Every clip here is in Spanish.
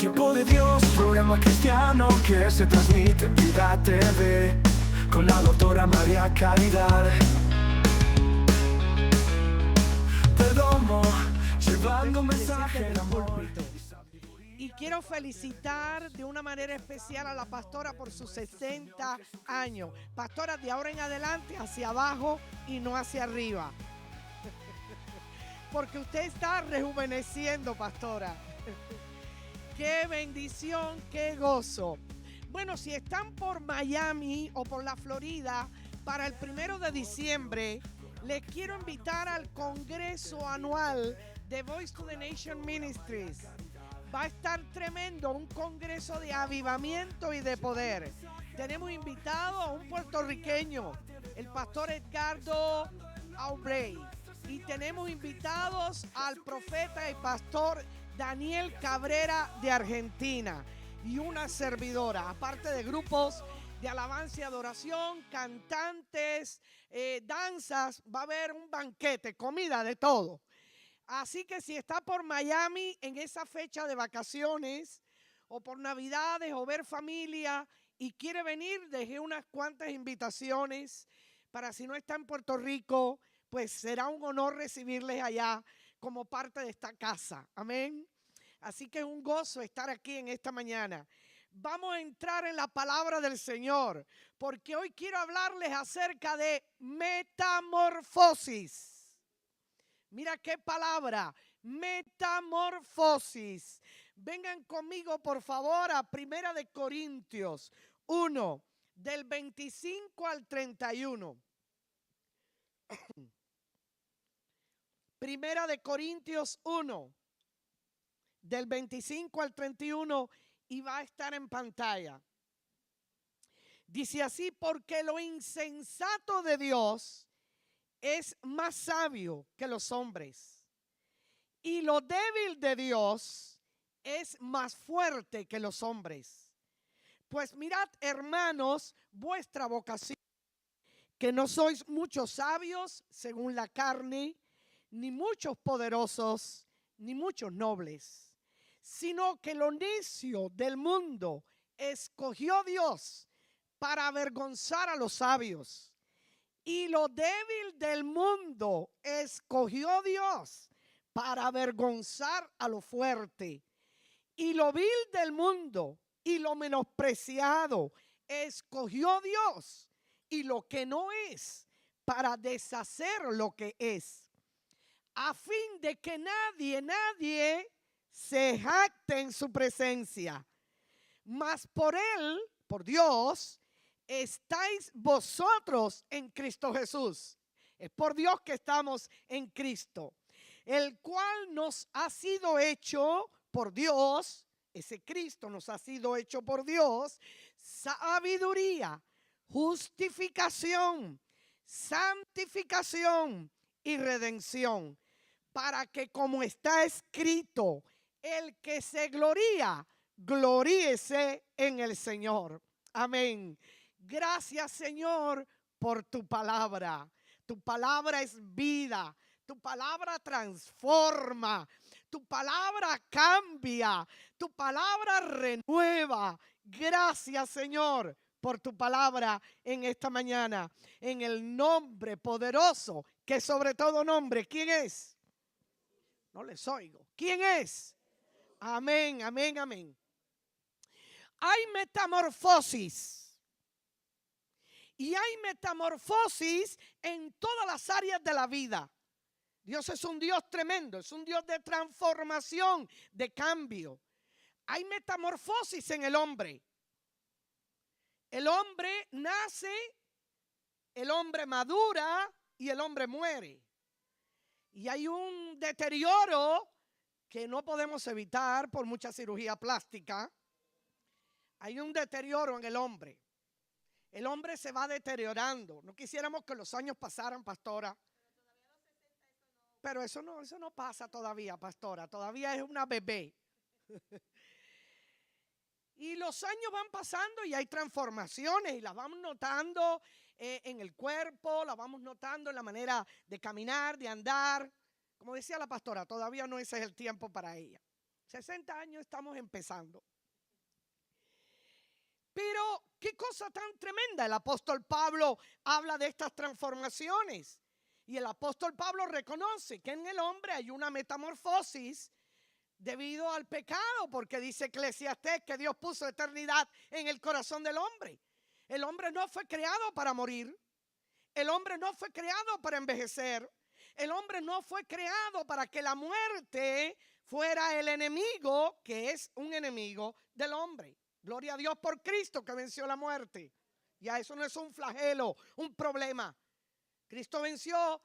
Tiempo de Dios, programa cristiano que se transmite en Vida TV con la doctora María Caridad Perdomo, llevando un mensaje de amor. Y quiero felicitar de una manera especial a la pastora por sus 60 años. Pastora, de ahora en adelante hacia abajo y no hacia arriba. Porque usted está rejuveneciendo, pastora. Qué bendición, qué gozo. Bueno, si están por Miami o por la Florida, para el 1 de diciembre, les quiero invitar al Congreso Anual de Voice to the Nation Ministries. Va a estar tremendo, un congreso de avivamiento y de poder. Tenemos invitado a un puertorriqueño, el pastor Edgardo Aubrey. Y tenemos invitados al profeta y pastor Daniel Cabrera de Argentina. Y una servidora, aparte de grupos de alabanza y adoración, cantantes, danzas. Va a haber un banquete, comida, de todo. Así que si está por Miami en esa fecha de vacaciones o por Navidades o ver familia y quiere venir, dejé unas cuantas invitaciones para si no está en Puerto Rico, pues será un honor recibirles allá como parte de esta casa. Amén. Así que es un gozo estar aquí en esta mañana. Vamos a entrar en la palabra del Señor porque hoy quiero hablarles acerca de metamorfosis. Mira qué palabra, metamorfosis. Vengan conmigo, por favor, a 1 de Corintios 1, del 25 al 31. 1 de Corintios 1, del 25 al 31, y va a estar en pantalla. Dice así: porque lo insensato de Dios es más sabio que los hombres, y lo débil de Dios es más fuerte que los hombres. Pues mirad, hermanos, vuestra vocación, que no sois muchos sabios según la carne, ni muchos poderosos, ni muchos nobles, sino que lo necio del mundo escogió Dios para avergonzar a los sabios. Y lo débil del mundo escogió Dios para avergonzar a lo fuerte. Y lo vil del mundo y lo menospreciado escogió Dios, y lo que no es, para deshacer lo que es, a fin de que nadie se jacte en su presencia. Mas por Él, por Dios, estáis vosotros en Cristo Jesús. Es por Dios que estamos en Cristo, el cual nos ha sido hecho por Dios. Ese Cristo nos ha sido hecho por Dios sabiduría, justificación, santificación y redención, para que, como está escrito, el que se gloría, gloríese en el Señor. Amén. Gracias, Señor, por tu palabra. Tu palabra es vida. Tu palabra transforma. Tu palabra cambia. Tu palabra renueva. Gracias, Señor, por tu palabra en esta mañana. En el nombre poderoso, que sobre todo nombre, ¿quién es? No les oigo. ¿Quién es? Amén, amén, amén. Hay metamorfosis. Y hay metamorfosis en todas las áreas de la vida. Dios es un Dios tremendo, es un Dios de transformación, de cambio. Hay metamorfosis en el hombre. El hombre nace, el hombre madura y el hombre muere. Y hay un deterioro que no podemos evitar por mucha cirugía plástica. Hay un deterioro en el hombre. El hombre se va deteriorando. No quisiéramos que los años pasaran, pastora. Pero eso no pasa todavía, pastora. Todavía es una bebé. Y los años van pasando y hay transformaciones y las vamos notando en el cuerpo, las vamos notando en la manera de caminar, de andar. Como decía la pastora, todavía no ese es el tiempo para ella. 60 años estamos empezando. Pero qué cosa tan tremenda. El apóstol Pablo habla de estas transformaciones. Y el apóstol Pablo reconoce que en el hombre hay una metamorfosis debido al pecado, porque dice Eclesiastés que Dios puso eternidad en el corazón del hombre. El hombre no fue creado para morir. El hombre no fue creado para envejecer. El hombre no fue creado para que la muerte fuera el enemigo, que es un enemigo del hombre. Gloria a Dios por Cristo que venció la muerte. Ya eso no es un flagelo, un problema. Cristo venció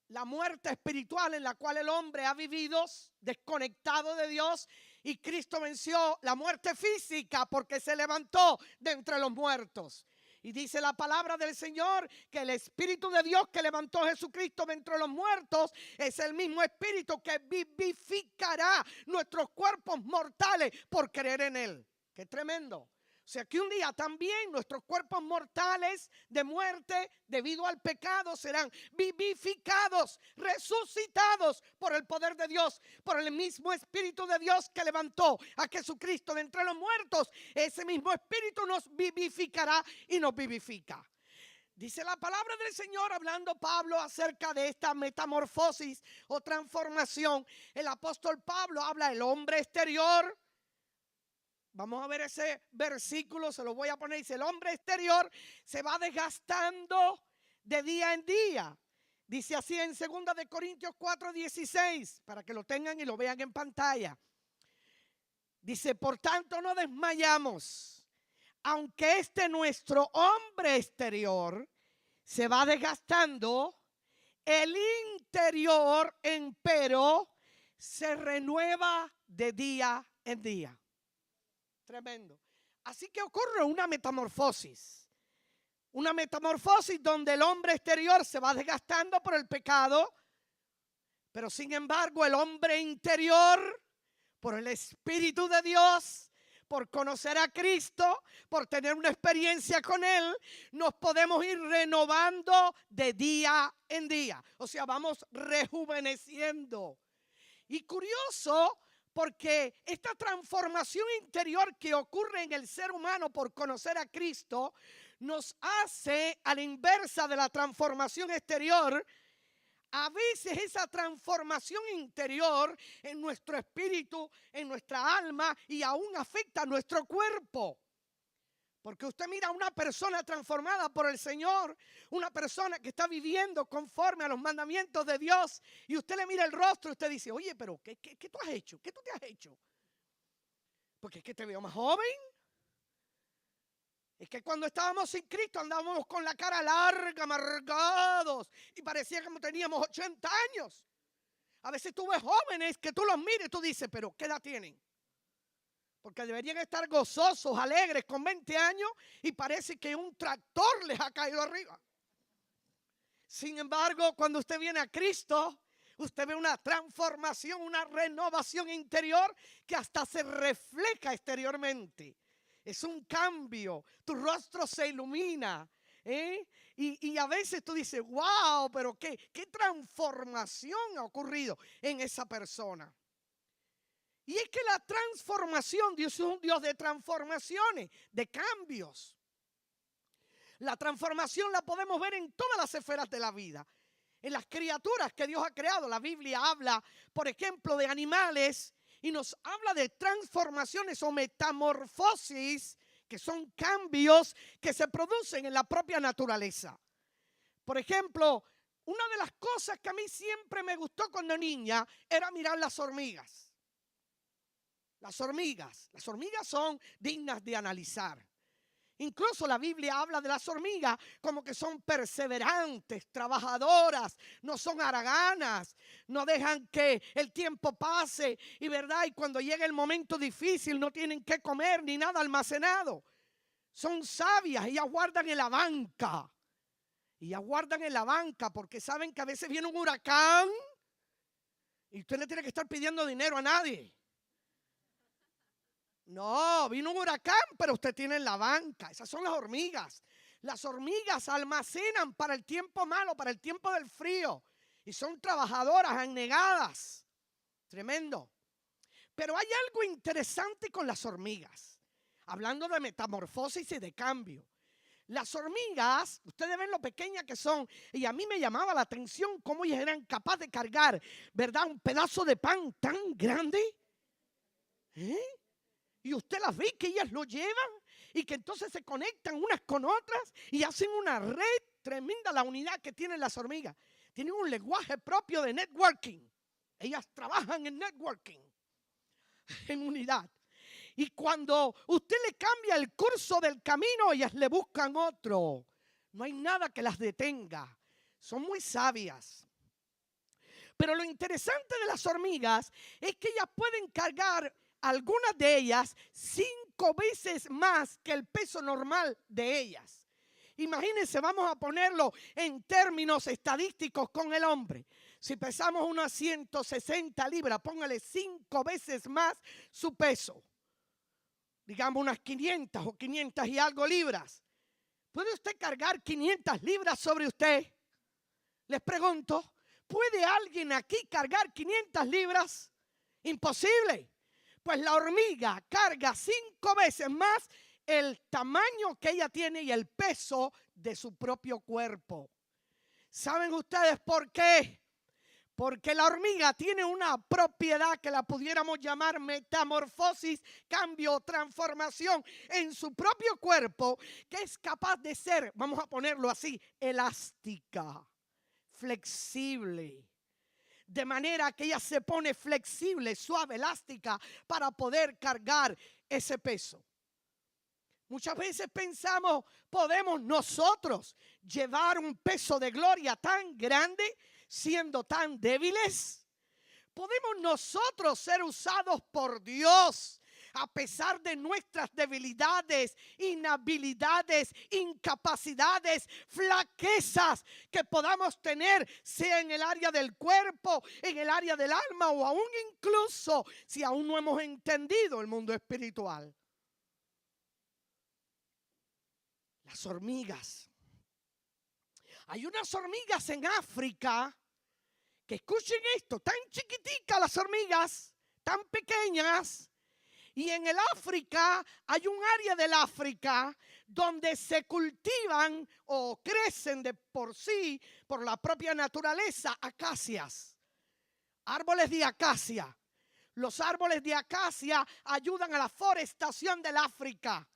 la muerte espiritual en la cual el hombre ha vivido desconectado de Dios, y Cristo venció la muerte física porque se levantó de entre los muertos. Y dice la palabra del Señor que el Espíritu de Dios que levantó a Jesucristo de entre los muertos es el mismo Espíritu que vivificará nuestros cuerpos mortales por creer en Él. ¡Qué tremendo! O sea que un día también nuestros cuerpos mortales de muerte debido al pecado serán vivificados, resucitados por el poder de Dios, por el mismo Espíritu de Dios que levantó a Jesucristo de entre los muertos. Ese mismo Espíritu nos vivificará y nos vivifica. Dice la palabra del Señor, hablando Pablo acerca de esta metamorfosis o transformación. El apóstol Pablo habla del hombre exterior. Vamos a ver ese versículo, se lo voy a poner. Dice: el hombre exterior se va desgastando de día en día. Dice así en 2 de Corintios 4:16, para que lo tengan y lo vean en pantalla. Dice: por tanto no desmayamos, aunque nuestro hombre exterior se va desgastando, el interior empero se renueva de día en día. Tremendo. Así que ocurre una metamorfosis donde el hombre exterior se va desgastando por el pecado, pero sin embargo el hombre interior, por el Espíritu de Dios, por conocer a Cristo, por tener una experiencia con Él, nos podemos ir renovando de día en día. O sea, vamos rejuveneciendo. Y curioso, porque esta transformación interior que ocurre en el ser humano por conocer a Cristo nos hace, a la inversa de la transformación exterior, a veces esa transformación interior en nuestro espíritu, en nuestra alma, y aún afecta a nuestro cuerpo. Porque usted mira a una persona transformada por el Señor, una persona que está viviendo conforme a los mandamientos de Dios, y usted le mira el rostro y usted dice: oye, pero ¿qué tú has hecho? ¿Qué tú te has hecho? Porque es que te veo más joven. Es que cuando estábamos sin Cristo andábamos con la cara larga, amargados, y parecía que teníamos 80 años. A veces tú ves jóvenes que tú los miras y tú dices: pero ¿qué edad tienen? Porque deberían estar gozosos, alegres, con 20 años, y parece que un tractor les ha caído arriba. Sin embargo, cuando usted viene a Cristo, usted ve una transformación, una renovación interior que hasta se refleja exteriormente. Es un cambio, tu rostro se ilumina. Y a veces tú dices: wow, pero qué transformación ha ocurrido en esa persona. Y es que la transformación, Dios es un Dios de transformaciones, de cambios. La transformación la podemos ver en todas las esferas de la vida. En las criaturas que Dios ha creado. La Biblia habla, por ejemplo, de animales y nos habla de transformaciones o metamorfosis, que son cambios que se producen en la propia naturaleza. Por ejemplo, una de las cosas que a mí siempre me gustó cuando niña era mirar las hormigas. Las hormigas son dignas de analizar. Incluso la Biblia habla de las hormigas como que son perseverantes, trabajadoras, no son haraganas, no dejan que el tiempo pase y cuando llega el momento difícil no tienen que comer ni nada almacenado. Son sabias, ellas guardan en la banca. Ellas guardan en la banca porque saben que a veces viene un huracán y usted no tiene que estar pidiendo dinero a nadie. No, vino un huracán, pero usted tiene en la banca. Esas son las hormigas. Las hormigas almacenan para el tiempo malo, para el tiempo del frío. Y son trabajadoras, abnegadas. Tremendo. Pero hay algo interesante con las hormigas, hablando de metamorfosis y de cambio. Las hormigas, ustedes ven lo pequeñas que son, y a mí me llamaba la atención cómo ellas eran capaces de cargar, ¿verdad?, un pedazo de pan tan grande. Y usted las ve que ellas lo llevan y que entonces se conectan unas con otras y hacen una red tremenda. La unidad que tienen las hormigas, tienen un lenguaje propio de networking. Ellas trabajan en networking, en unidad. Y cuando usted le cambia el curso del camino, ellas le buscan otro. No hay nada que las detenga. Son muy sabias. Pero lo interesante de las hormigas es que ellas pueden cargar, algunas de ellas, 5 veces más que el peso normal de ellas. Imagínense, vamos a ponerlo en términos estadísticos con el hombre. Si pesamos unas 160 libras, póngale 5 veces más su peso. Digamos unas 500 o 500 y algo libras. ¿Puede usted cargar 500 libras sobre usted? Les pregunto, ¿puede alguien aquí cargar 500 libras? Imposible. Pues la hormiga carga 5 veces más el tamaño que ella tiene y el peso de su propio cuerpo. ¿Saben ustedes por qué? Porque la hormiga tiene una propiedad que la pudiéramos llamar metamorfosis, cambio, transformación en su propio cuerpo, que es capaz de ser, vamos a ponerlo así, elástica, flexible. De manera que ella se pone flexible, suave, elástica para poder cargar ese peso. Muchas veces pensamos, ¿podemos nosotros llevar un peso de gloria tan grande siendo tan débiles? ¿Podemos nosotros ser usados por Dios a pesar de nuestras debilidades, inhabilidades, incapacidades, flaquezas que podamos tener, sea en el área del cuerpo, en el área del alma o aún incluso si aún no hemos entendido el mundo espiritual? Las hormigas. Hay unas hormigas en África que, escuchen esto, tan chiquiticas las hormigas, tan pequeñas. Y en el África hay un área del África donde se cultivan o crecen de por sí, por la propia naturaleza, acacias. Árboles de acacia. Los árboles de acacia ayudan a la forestación del África.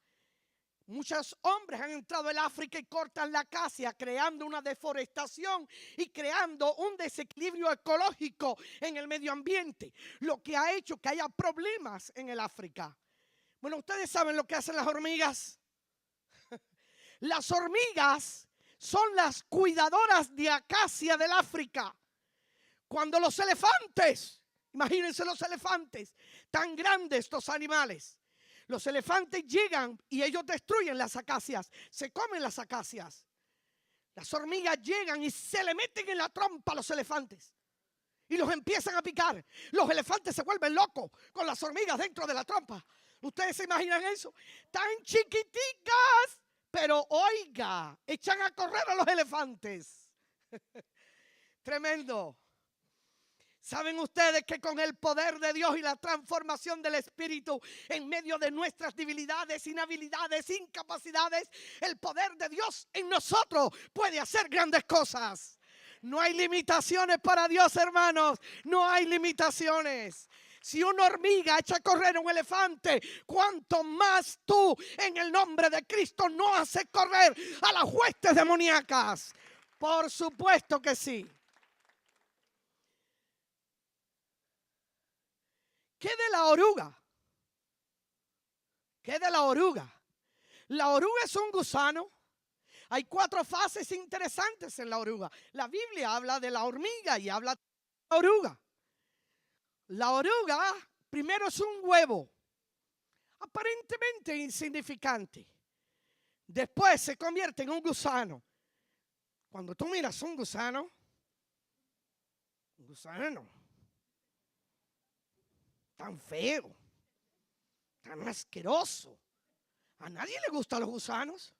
Muchos hombres han entrado al África y cortan la acacia, creando una deforestación y creando un desequilibrio ecológico en el medio ambiente, lo que ha hecho que haya problemas en el África. Bueno, ustedes saben lo que hacen las hormigas. Las hormigas son las cuidadoras de acacia del África. Cuando los elefantes, imagínense los elefantes, tan grandes estos animales. Los elefantes llegan y ellos destruyen las acacias, se comen las acacias. Las hormigas llegan y se le meten en la trompa a los elefantes y los empiezan a picar. Los elefantes se vuelven locos con las hormigas dentro de la trompa. ¿Ustedes se imaginan eso? Tan chiquiticas, pero oiga, echan a correr a los elefantes. Tremendo. ¿Saben ustedes que con el poder de Dios y la transformación del Espíritu en medio de nuestras debilidades, inhabilidades, incapacidades, el poder de Dios en nosotros puede hacer grandes cosas? No hay limitaciones para Dios, hermanos. No hay limitaciones. Si una hormiga echa a correr a un elefante, ¿cuánto más tú en el nombre de Cristo no haces correr a las huestes demoníacas? Por supuesto que sí. ¿Qué de la oruga? ¿Qué de la oruga? La oruga es un gusano. Hay 4 fases interesantes en la oruga. La Biblia habla de la hormiga y habla de la oruga. La oruga primero es un huevo, aparentemente insignificante. Después se convierte en un gusano. Cuando tú miras un gusano tan feo, tan asqueroso. A nadie le gustan los gusanos.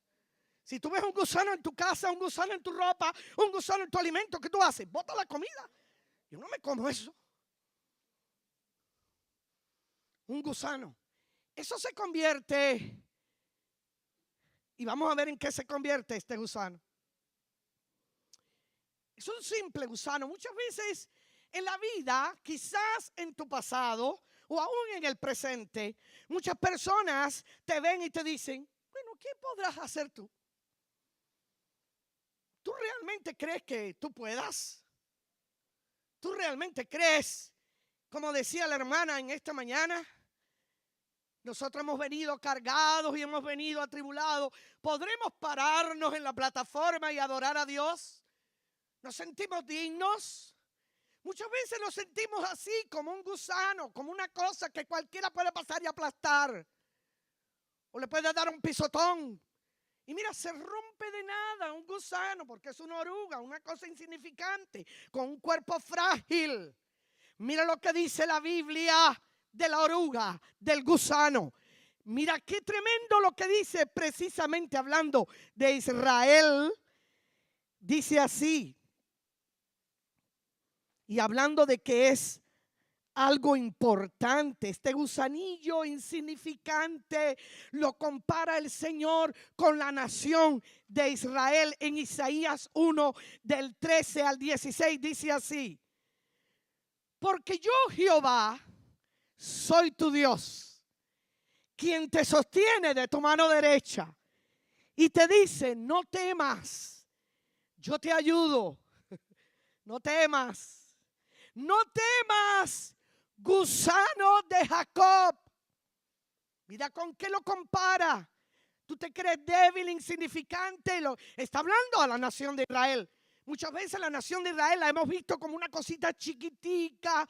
Si tú ves un gusano en tu casa, un gusano en tu ropa, un gusano en tu alimento, ¿qué tú haces? Bota la comida. Yo no me como eso. un gusano. Eso se convierte, y vamos a ver en qué se convierte este gusano. Es un simple gusano. Muchas veces en la vida, quizás en tu pasado o aún en el presente, muchas personas te ven y te dicen, bueno, ¿qué podrás hacer tú? ¿Tú realmente crees que tú puedas? ¿Tú realmente crees, como decía la hermana en esta mañana? Nosotros hemos venido cargados y hemos venido atribulados. ¿Podremos pararnos en la plataforma y adorar a Dios? ¿Nos sentimos dignos? Muchas veces nos sentimos así, como un gusano, como una cosa que cualquiera puede pasar y aplastar. O le puede dar un pisotón. Y mira, se rompe de nada un gusano, porque es una oruga, una cosa insignificante, con un cuerpo frágil. Mira lo que dice la Biblia de la oruga, del gusano. Mira qué tremendo lo que dice, precisamente hablando de Israel. Dice así, y hablando de que es algo importante, este gusanillo insignificante lo compara el Señor con la nación de Israel. En Isaías 1 del 13 al 16 dice así: porque yo, Jehová, soy tu Dios, quien te sostiene de tu mano derecha y te dice, no temas, yo te ayudo. No temas, no temas, gusano de Jacob. Mira con qué lo compara. Tú te crees débil, insignificante. Está hablando a la nación de Israel. Muchas veces la nación de Israel la hemos visto como una cosita chiquitica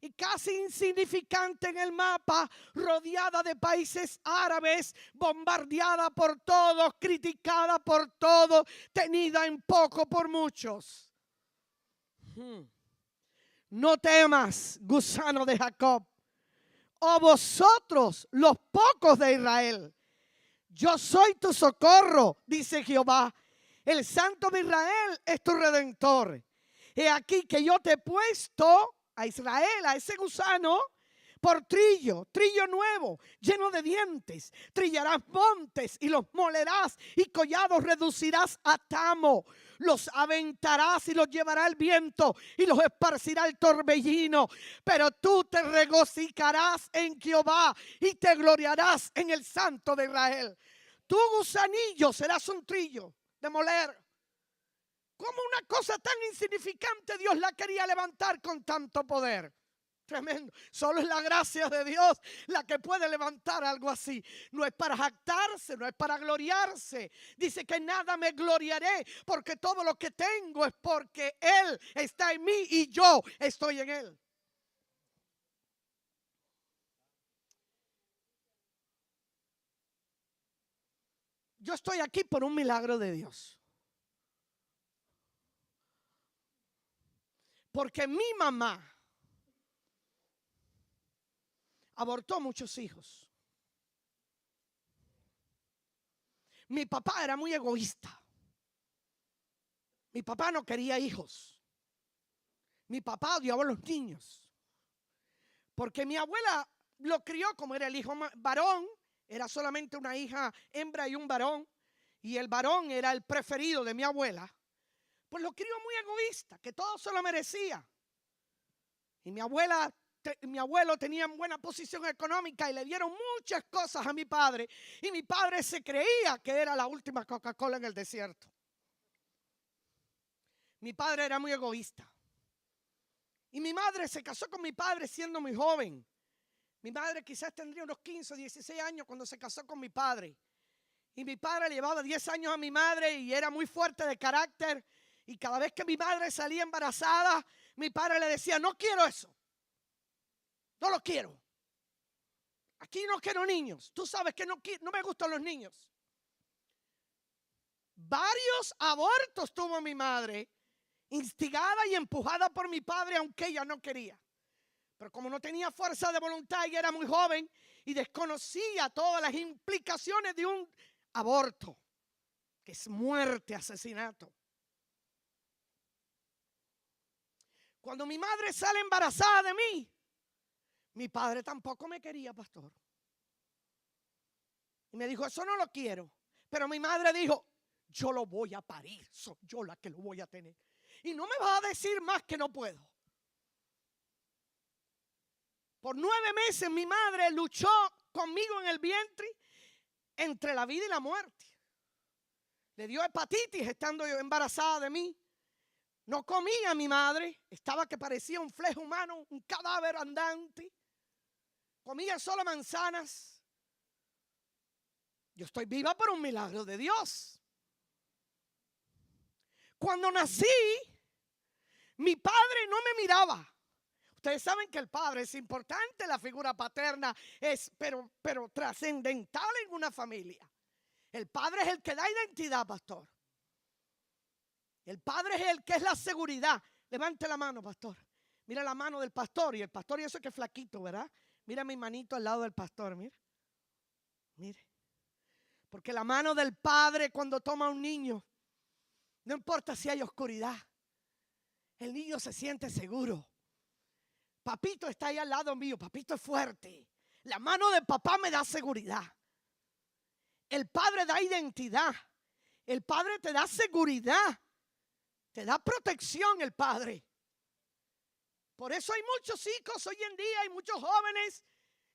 y casi insignificante en el mapa, rodeada de países árabes, bombardeada por todos, criticada por todos, tenida en poco por muchos. No temas, gusano de Jacob, o vosotros los pocos de Israel. Yo soy tu socorro, dice Jehová. El Santo de Israel es tu redentor. He aquí que yo te he puesto a Israel, a ese gusano, por trillo nuevo, lleno de dientes. Trillarás montes y los molerás, y collados reducirás a tamo. Los aventarás y los llevará el viento y los esparcirá el torbellino. Pero tú te regocijarás en Jehová y te gloriarás en el Santo de Israel. Tu gusanillo serás un trillo de moler. Como una cosa tan insignificante Dios la quería levantar con tanto poder. Tremendo. Solo es la gracia de Dios la que puede levantar algo así. No es para jactarse, no es para gloriarse. Dice que nada me gloriaré, porque todo lo que tengo es porque Él está en mí y yo estoy en Él. Yo estoy aquí por un milagro de Dios. Porque mi mamá abortó muchos hijos. Mi papá era muy egoísta. Mi papá no quería hijos. Mi papá odiaba a los niños. Porque mi abuela lo crió como era el hijo varón. Era solamente una hija hembra y un varón. Y el varón era el preferido de mi abuela. Pues lo crió muy egoísta, que todo se lo merecía. Y mi abuelo tenía buena posición económica y le dieron muchas cosas a mi padre. Y mi padre se creía que era la última Coca-Cola en el desierto. Mi padre era muy egoísta. Y mi madre se casó con mi padre siendo muy joven. Mi madre quizás tendría unos 15 o 16 años cuando se casó con mi padre. Y mi padre le llevaba 10 años a mi madre y era muy fuerte de carácter. Y cada vez que mi madre salía embarazada, mi padre le decía, no quiero eso. No lo quiero. Aquí no quiero niños. Tú sabes que no me gustan los niños. Varios abortos tuvo mi madre, instigada y empujada por mi padre, aunque ella no quería. Pero como no tenía fuerza de voluntad y era muy joven y desconocía todas las implicaciones de un aborto, que es muerte, asesinato. Cuando mi madre sale embarazada de mí, Mi padre tampoco me quería, pastor. Y me dijo, eso no lo quiero. Pero mi madre dijo, yo lo voy a parir, soy yo la que lo voy a tener. Y no me vas a decir más que no puedo. Por 9 meses mi madre luchó conmigo en el vientre entre la vida y la muerte. Le dio hepatitis estando yo embarazada de mí. No comía mi madre, estaba que parecía un flejo humano, un cadáver andante. Comía solo manzanas. Yo estoy viva por un milagro de Dios. Cuando nací, mi padre no me miraba. Ustedes saben que el padre es importante, la figura paterna es pero trascendental en una familia. El padre es el que da identidad, pastor. El padre es el que es la seguridad. Levante la mano, pastor. Mira la mano del pastor. Y el pastor, y eso que es flaquito, ¿verdad? Mira mi manito al lado del pastor, mire. Mire. Porque la mano del padre cuando toma a un niño, no importa si hay oscuridad, el niño se siente seguro. Papito está ahí al lado mío, papito es fuerte. La mano de papá me da seguridad. El padre da identidad. El padre te da seguridad. Te da protección el padre. Por eso hay muchos hijos hoy en día, hay muchos jóvenes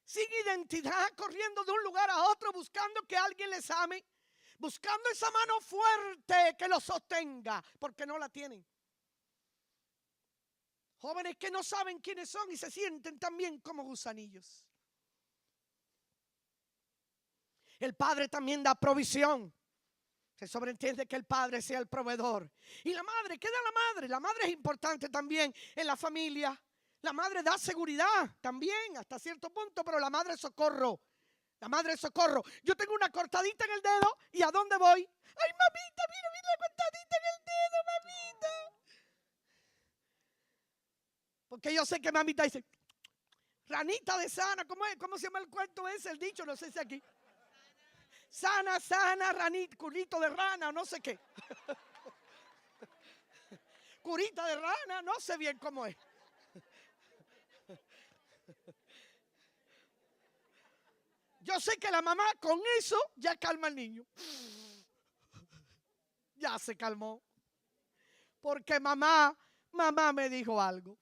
sin identidad, corriendo de un lugar a otro, buscando que alguien les ame, buscando esa mano fuerte que los sostenga, porque no la tienen. Jóvenes que no saben quiénes son y se sienten también como gusanillos. El padre también da provisión. Se sobreentiende que el padre sea el proveedor. Y la madre, ¿qué da la madre? La madre es importante también en la familia. La madre da seguridad también hasta cierto punto, pero la madre es socorro. La madre es socorro. Yo tengo una cortadita en el dedo y ¿a dónde voy? Ay, mamita, mira la cortadita en el dedo, mamita. Porque yo sé que mamita dice, ranita de sana, ¿cómo se llama el cuento ese? El dicho, no sé si aquí. Sana, sana, ranita, culito de rana, no sé qué. Curita de rana, no sé bien cómo es. Yo sé que la mamá con eso ya calma al niño. Ya se calmó. Porque mamá me dijo algo.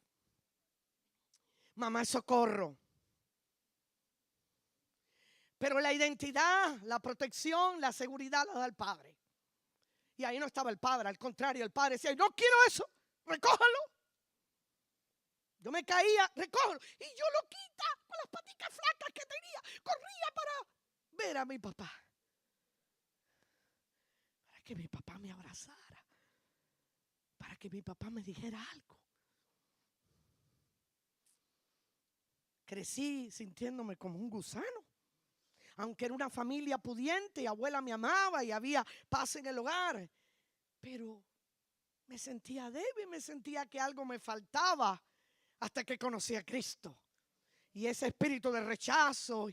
Mamá es socorro. Pero la identidad, la protección, la seguridad la da el padre. Y ahí no estaba el padre, al contrario, el padre decía, no quiero eso, recójalo. Yo me caía, recójalo. Y yo lo quita con las paticas flacas que tenía. Corría para ver a mi papá. Para que mi papá me abrazara. Para que mi papá me dijera algo. Crecí sintiéndome como un gusano. Aunque era una familia pudiente y abuela me amaba y había paz en el hogar. Pero me sentía débil, me sentía que algo me faltaba hasta que conocí a Cristo. Y ese espíritu de rechazo,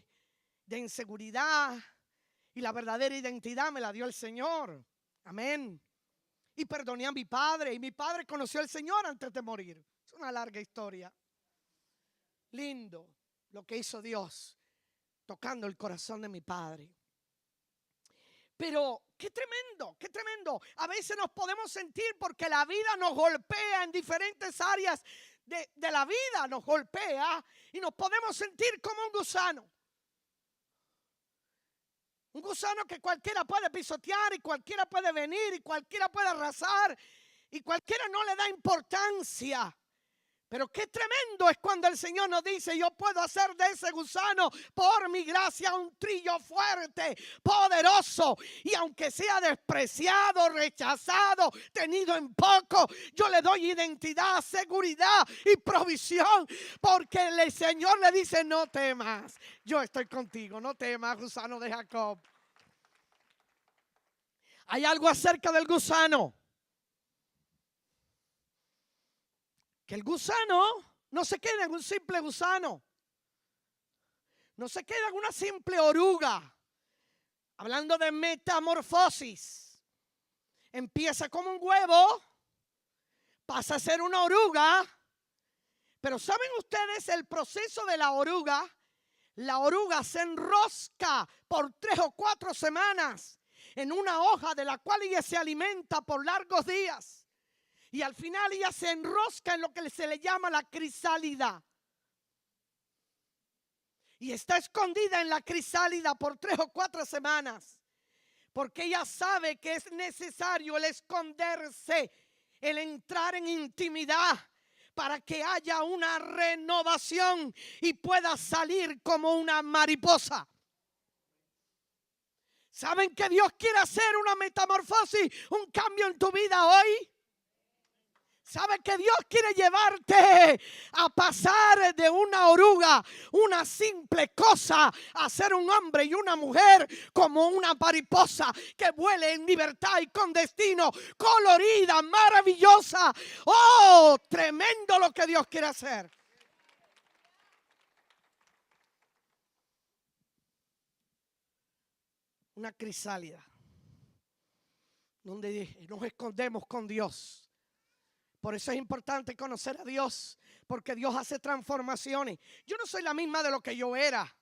de inseguridad y la verdadera identidad me la dio el Señor. Amén. Y perdoné a mi padre y mi padre conoció al Señor antes de morir. Es una larga historia. Lindo lo que hizo Dios tocando el corazón de mi padre. Pero qué tremendo, qué tremendo. A veces nos podemos sentir porque la vida nos golpea en diferentes áreas de la vida, nos golpea y nos podemos sentir como un gusano. Un gusano que cualquiera puede pisotear y cualquiera puede venir y cualquiera puede arrasar y cualquiera no le da importancia. Pero qué tremendo es cuando el Señor nos dice, yo puedo hacer de ese gusano por mi gracia un trillo fuerte, poderoso. Y aunque sea despreciado, rechazado, tenido en poco, yo le doy identidad, seguridad y provisión. Porque el Señor le dice, no temas, yo estoy contigo, no temas, gusano de Jacob. Hay algo acerca del gusano. Que el gusano no se queda en un simple gusano. No se queda en una simple oruga. Hablando de metamorfosis. Empieza como un huevo, pasa a ser una oruga, Pero ¿saben ustedes el proceso de la oruga? La oruga se enrosca por 3 o 4 semanas en una hoja de la cual ella se alimenta por largos días. Y al final ella se enrosca en lo que se le llama la crisálida. Y está escondida en la crisálida por 3 o 4 semanas. Porque ella sabe que es necesario el esconderse, el entrar en intimidad, para que haya una renovación y pueda salir como una mariposa. ¿Saben que Dios quiere hacer una metamorfosis, un cambio en tu vida hoy? ¿Sabe que Dios quiere llevarte a pasar de una oruga, una simple cosa, a ser un hombre y una mujer como una mariposa que vuele en libertad y con destino, colorida, maravillosa? ¡Oh, tremendo lo que Dios quiere hacer! Una crisálida donde nos escondemos con Dios. Por eso es importante conocer a Dios, porque Dios hace transformaciones. Yo no soy la misma de lo que yo era.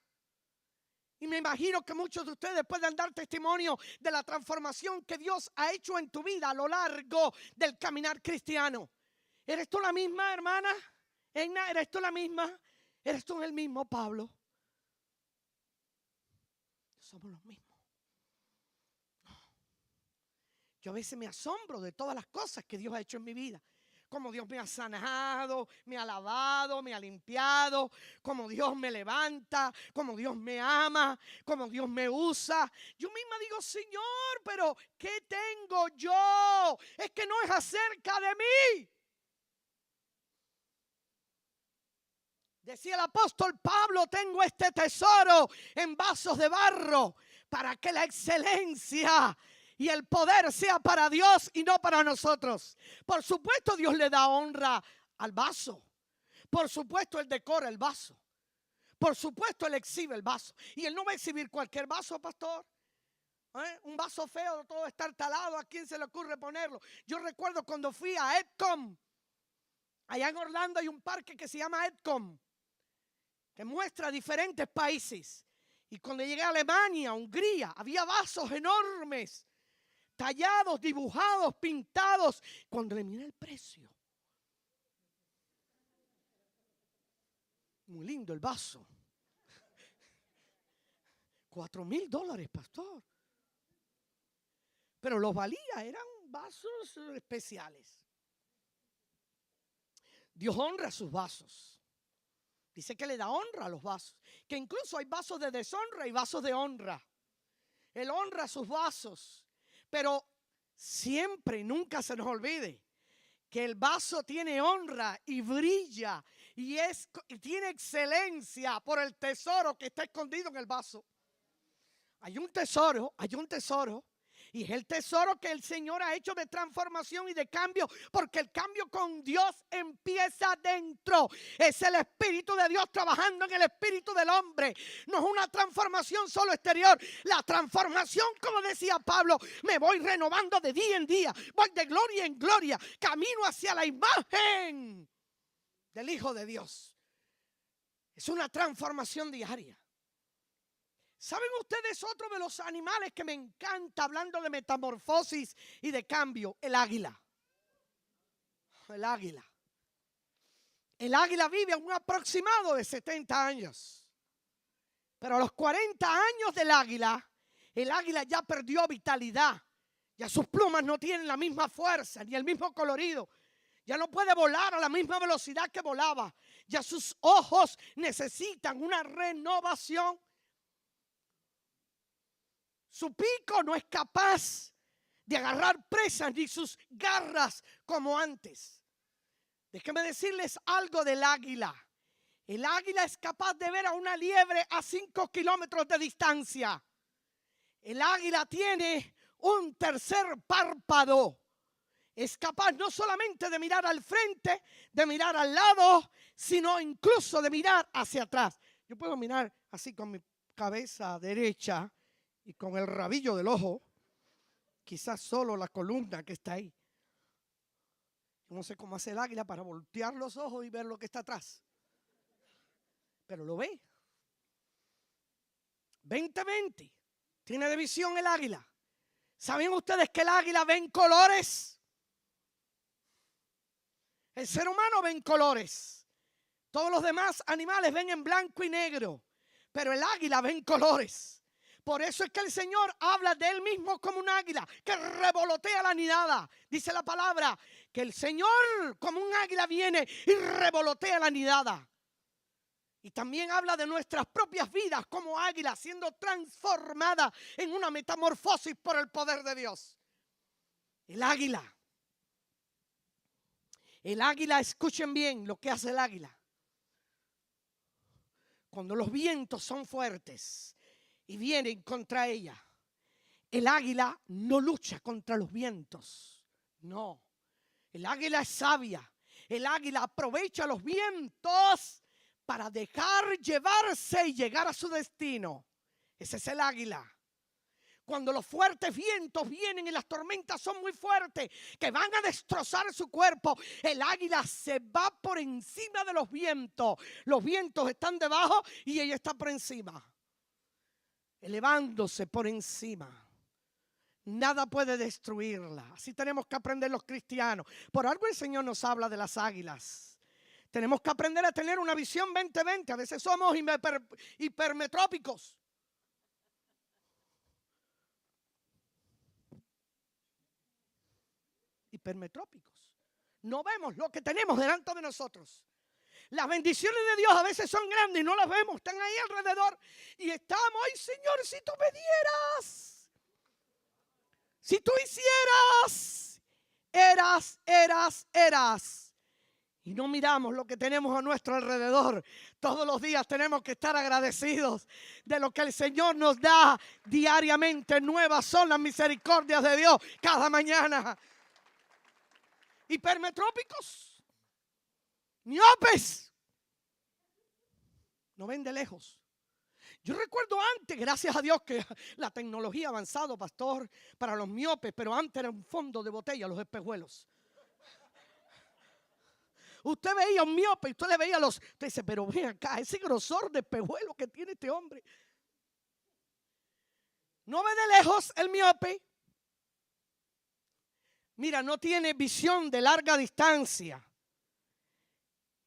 Y me imagino que muchos de ustedes pueden dar testimonio de la transformación que Dios ha hecho en tu vida a lo largo del caminar cristiano. ¿Eres tú la misma, hermana? Egna, ¿eres tú la misma? ¿Eres tú el mismo, Pablo? Somos los mismos. Yo a veces me asombro de todas las cosas que Dios ha hecho en mi vida. Como Dios me ha sanado, me ha lavado, me ha limpiado, como Dios me levanta, como Dios me ama, como Dios me usa. Yo misma digo, Señor, pero ¿qué tengo yo? Es que no es acerca de mí. Decía el apóstol Pablo, tengo este tesoro en vasos de barro para que la excelencia y el poder sea para Dios y no para nosotros. Por supuesto, Dios le da honra al vaso. Por supuesto, Él decora el vaso. Por supuesto, Él exhibe el vaso. Y Él no va a exhibir cualquier vaso, pastor. Un vaso feo, todo estar talado. ¿A quién se le ocurre ponerlo? Yo recuerdo cuando fui a Edcom. Allá en Orlando hay un parque que se llama Edcom, que muestra diferentes países. Y cuando llegué a Alemania, Hungría, había vasos enormes, tallados, dibujados, pintados. Cuando le miré el precio, muy lindo el vaso. $4,000, pastor. Pero los valía, eran vasos especiales. Dios honra sus vasos. Dice que le da honra a los vasos. Que incluso hay vasos de deshonra y vasos de honra. Él honra sus vasos. Pero siempre, nunca se nos olvide que el vaso tiene honra y brilla y tiene excelencia por el tesoro que está escondido en el vaso. Hay un tesoro. Y es el tesoro que el Señor ha hecho de transformación y de cambio, porque el cambio con Dios empieza dentro. Es el Espíritu de Dios trabajando en el espíritu del hombre. No es una transformación solo exterior. La transformación, como decía Pablo, me voy renovando de día en día. Voy de gloria en gloria. Camino hacia la imagen del Hijo de Dios. Es una transformación diaria. ¿Saben ustedes otro de los animales que me encanta hablando de metamorfosis y de cambio? El águila. El águila. El águila vive a un aproximado de 70 años. Pero a los 40 años del águila, el águila ya perdió vitalidad. Ya sus plumas no tienen la misma fuerza ni el mismo colorido. Ya no puede volar a la misma velocidad que volaba. Ya sus ojos necesitan una renovación. Su pico no es capaz de agarrar presas ni sus garras como antes. Déjenme decirles algo del águila. El águila es capaz de ver a una liebre a 5 kilómetros de distancia. El águila tiene un tercer párpado. Es capaz no solamente de mirar al frente, de mirar al lado, sino incluso de mirar hacia atrás. Yo puedo mirar así con mi cabeza derecha y con el rabillo del ojo, quizás solo la columna que está ahí. No sé cómo hace el águila para voltear los ojos y ver lo que está atrás. Pero lo ve. 20/20. Tiene de visión el águila. ¿Saben ustedes que el águila ve en colores? El ser humano ve en colores. Todos los demás animales ven en blanco y negro. Pero el águila ve en colores. Por eso es que el Señor habla de Él mismo como un águila que revolotea la nidada. Dice la palabra que el Señor como un águila viene y revolotea la nidada. Y también habla de nuestras propias vidas como águila siendo transformada en una metamorfosis por el poder de Dios. El águila. El águila, escuchen bien lo que hace el águila. Cuando los vientos son fuertes y vienen contra ella, el águila no lucha contra los vientos. No, el águila es sabia. El águila aprovecha los vientos para dejar llevarse y llegar a su destino. Ese es el águila. Cuando los fuertes vientos vienen y las tormentas son muy fuertes, que van a destrozar su cuerpo, el águila se va por encima de los vientos. Los vientos están debajo y ella está por encima, elevándose por encima. Nada puede destruirla. Así tenemos que aprender los cristianos. Por algo el Señor nos habla de las águilas. Tenemos que aprender a tener una visión 20/20. A veces somos hipermetrópicos. Hipermetrópicos. No vemos lo que tenemos delante de nosotros. Las bendiciones de Dios a veces son grandes y no las vemos. Están ahí alrededor y estamos, ay Señor, si tú me dieras, si tú hicieras, eras. Y no miramos lo que tenemos a nuestro alrededor. Todos los días tenemos que estar agradecidos de lo que el Señor nos da diariamente. Nuevas son las misericordias de Dios cada mañana. Hipermetrópicos, miopes, no ven de lejos. Yo recuerdo antes, gracias a Dios que la tecnología ha avanzado, pastor, para los miopes, pero antes era un fondo de botella, los espejuelos. Usted veía un miope y usted le veía usted dice, pero ven acá, ese grosor de espejuelo que tiene este hombre. No ve de lejos el miope. Mira, no tiene visión de larga distancia.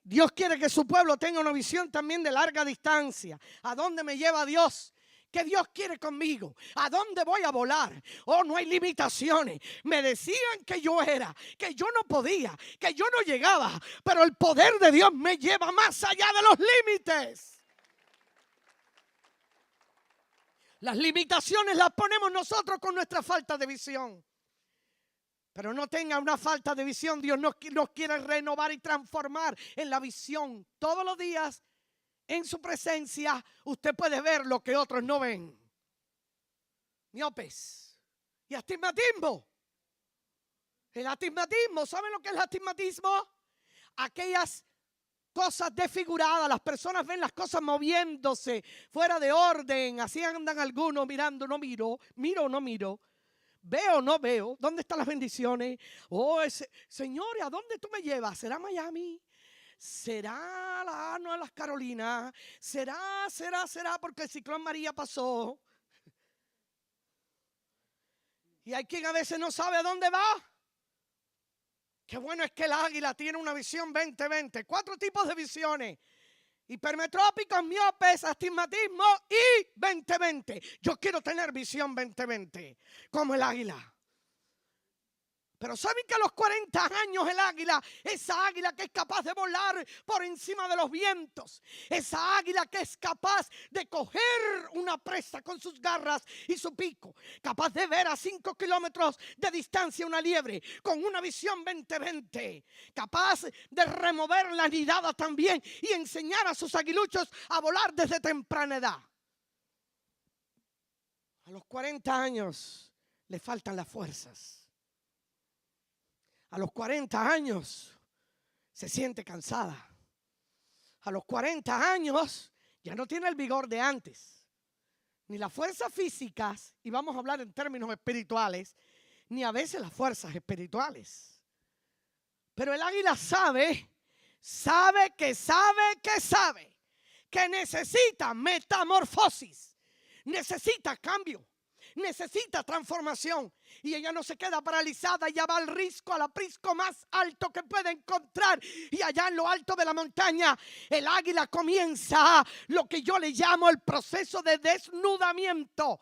Dios quiere que su pueblo tenga una visión también de larga distancia. ¿A dónde me lleva Dios? ¿Qué Dios quiere conmigo? ¿A dónde voy a volar? Oh, no hay limitaciones. Me decían que yo no podía, que yo no llegaba. Pero el poder de Dios me lleva más allá de los límites. Las limitaciones las ponemos nosotros con nuestra falta de visión. Pero no tenga una falta de visión. Dios nos quiere renovar y transformar en la visión. Todos los días en su presencia usted puede ver lo que otros no ven. Miopes y astigmatismo. El astigmatismo, ¿saben lo que es el astigmatismo? Aquellas cosas desfiguradas. Las personas ven las cosas moviéndose fuera de orden. Así andan algunos mirando, no miro o no miro. ¿Veo o no veo? ¿Dónde están las bendiciones? Oh, Señor, ¿a dónde tú me llevas? ¿Será Miami? ¿Será las Carolinas? ¿Será? Porque el ciclón María pasó. Y hay quien a veces no sabe a dónde va. Qué bueno es que el águila tiene una visión 20/20. 4 tipos de visiones. Hipermetrópicos, miopes, astigmatismo y 20/20. Yo quiero tener visión 20/20 como el águila. Pero ¿saben que a los 40 años el águila, esa águila que es capaz de volar por encima de los vientos, esa águila que es capaz de coger una presa con sus garras y su pico, capaz de ver a 5 kilómetros de distancia una liebre con una visión 20/20, capaz de remover la nidada también y enseñar a sus aguiluchos a volar desde temprana edad? A los 40 años le faltan las fuerzas. A los 40 años se siente cansada. A los 40 años ya no tiene el vigor de antes, ni las fuerzas físicas, y vamos a hablar en términos espirituales, ni a veces las fuerzas espirituales. Pero el águila sabe que necesita metamorfosis, necesita cambio, necesita transformación. Y ella no se queda paralizada, ella va al aprisco más alto que puede encontrar. Y allá en lo alto de la montaña, el águila comienza lo que yo le llamo el proceso de desnudamiento.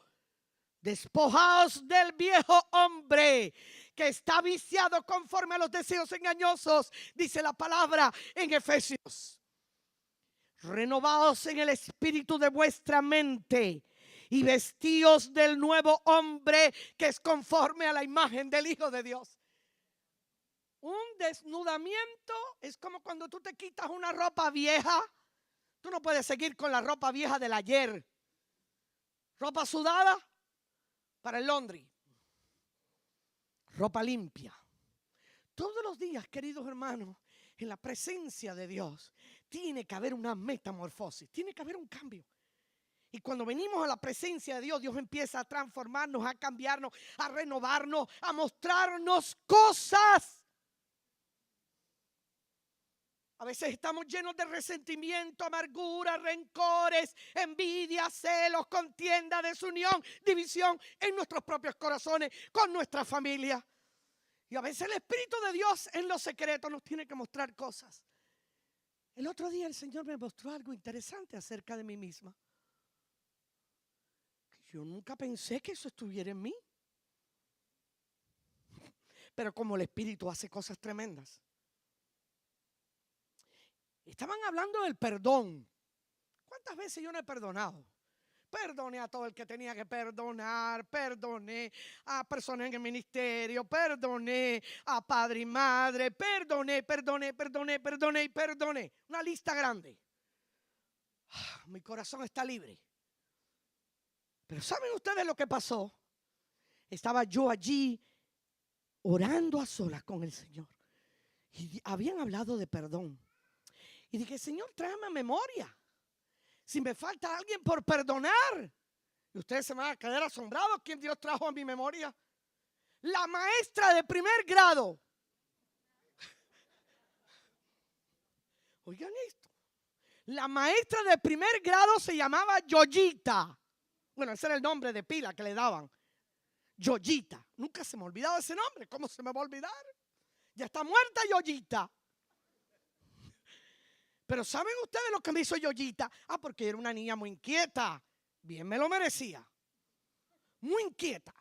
Despojaos del viejo hombre que está viciado conforme a los deseos engañosos, dice la palabra en Efesios. Renovaos en el espíritu de vuestra mente y vestíos del nuevo hombre que es conforme a la imagen del Hijo de Dios. Un desnudamiento es como cuando tú te quitas una ropa vieja. Tú no puedes seguir con la ropa vieja del ayer. Ropa sudada para el laundry. Ropa limpia. Todos los días, queridos hermanos, en la presencia de Dios, tiene que haber una metamorfosis, tiene que haber un cambio. Y cuando venimos a la presencia de Dios, Dios empieza a transformarnos, a cambiarnos, a renovarnos, a mostrarnos cosas. A veces estamos llenos de resentimiento, amargura, rencores, envidia, celos, contienda, desunión, división en nuestros propios corazones, con nuestra familia. Y a veces el Espíritu de Dios en lo secreto nos tiene que mostrar cosas. El otro día el Señor me mostró algo interesante acerca de mí misma. Yo nunca pensé que eso estuviera en mí. Pero como el Espíritu hace cosas tremendas. Estaban hablando del perdón. ¿Cuántas veces yo no he perdonado? Perdoné a todo el que tenía que perdonar, perdoné a personas en el ministerio, perdoné a padre y madre, perdoné. Una lista grande. Mi corazón está libre. Pero ¿saben ustedes lo que pasó? Estaba yo allí orando a solas con el Señor. Y habían hablado de perdón. Y dije, Señor, tráeme a memoria. Si me falta alguien por perdonar. Y ustedes se van a quedar asombrados. ¿Quién Dios trajo a mi memoria? La maestra de primer grado. Oigan esto. La maestra de primer grado se llamaba Yoyita. Bueno, ese era el nombre de pila que le daban. Yoyita. Nunca se me ha olvidado ese nombre. ¿Cómo se me va a olvidar? Ya está muerta Yoyita. Pero ¿saben ustedes lo que me hizo Yoyita? Porque era una niña muy inquieta. Bien me lo merecía. Muy inquieta.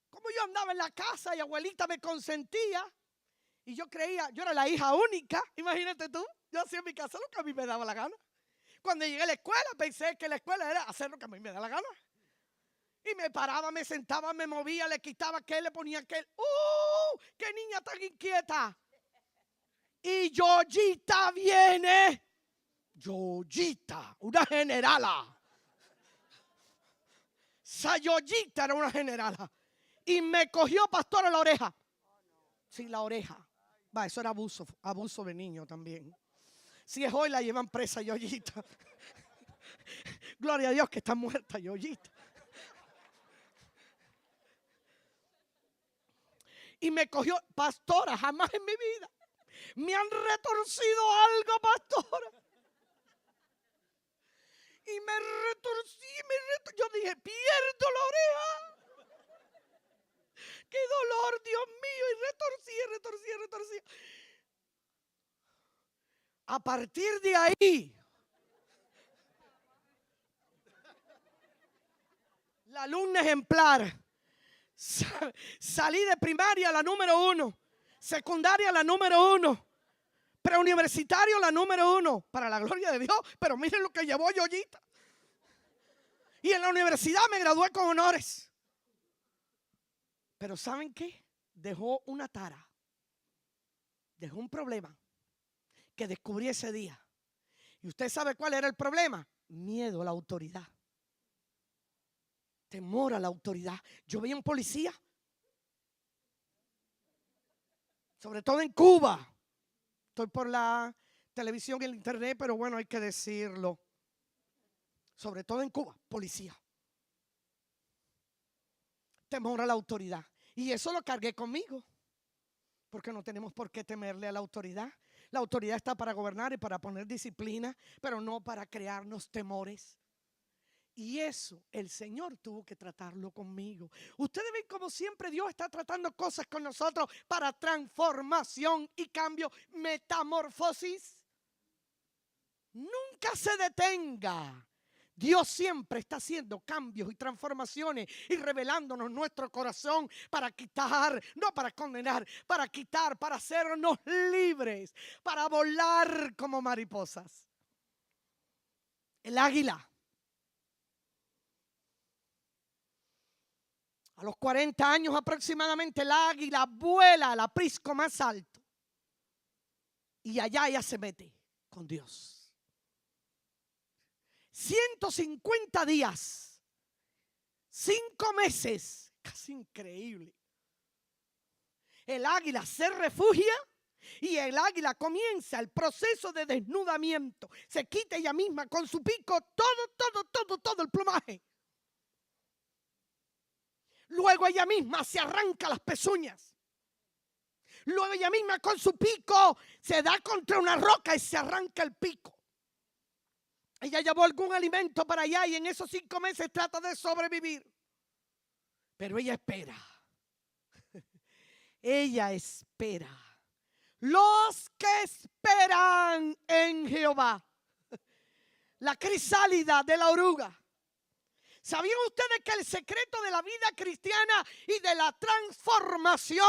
Como yo andaba en la casa y abuelita me consentía. Y yo creía, yo era la hija única. Imagínate tú, yo hacía en mi casa lo que a mí me daba la gana. Cuando llegué a la escuela pensé que la escuela era hacer lo que a mí me da la gana. Y me paraba, me sentaba, me movía, le quitaba aquel, le ponía aquel. ¡Qué niña tan inquieta! Y Yoyita viene. Yoyita, una generala. Esa Yoyita era una generala. Y me cogió pastor a la oreja. Sí, la oreja. Eso era abuso de niño también. Si es hoy la llevan presa Yoyita. Gloria a Dios que está muerta Yoyita. Y me cogió, pastora, jamás en mi vida me han retorcido algo, pastora. Y me retorcí, yo dije, pierdo la oreja. ¡Qué dolor, Dios mío! Y retorcí. A partir de ahí, la alumna ejemplar, salí de primaria la número 1, secundaria la número 1, preuniversitario la número 1, para la gloria de Dios. Pero miren lo que llevó Yoyita. Y en la universidad me gradué con honores. Pero ¿saben qué? Dejó una tara, dejó un problema que descubrí ese día. ¿Y usted sabe cuál era el problema? Miedo a la autoridad. Temor a la autoridad. Yo veía un policía, sobre todo en Cuba. Estoy por la televisión y el internet, pero bueno, hay que decirlo. Sobre todo en Cuba, policía. Temor a la autoridad. Y eso lo cargué conmigo. Porque no tenemos por qué temerle a la autoridad. La autoridad está para gobernar y para poner disciplina, pero no para crearnos temores. Y eso el Señor tuvo que tratarlo conmigo. Ustedes ven como siempre Dios está tratando cosas con nosotros para transformación y cambio, metamorfosis. Nunca se detenga. Dios siempre está haciendo cambios y transformaciones y revelándonos nuestro corazón para quitar, no para condenar, para quitar, para hacernos libres, para volar como mariposas. El águila. A los 40 años aproximadamente el águila vuela al aprisco más alto. Y allá ella se mete con Dios. 150 días, 5 meses, casi increíble. El águila se refugia y el águila comienza el proceso de desnudamiento. Se quita ella misma con su pico todo el plumaje. Luego ella misma se arranca las pezuñas. Luego ella misma con su pico se da contra una roca y se arranca el pico. Ella llevó algún alimento para allá y en esos 5 meses trata de sobrevivir. Pero ella espera. Ella espera. Los que esperan en Jehová. La crisálida de la oruga. ¿Sabían ustedes que el secreto de la vida cristiana y de la transformación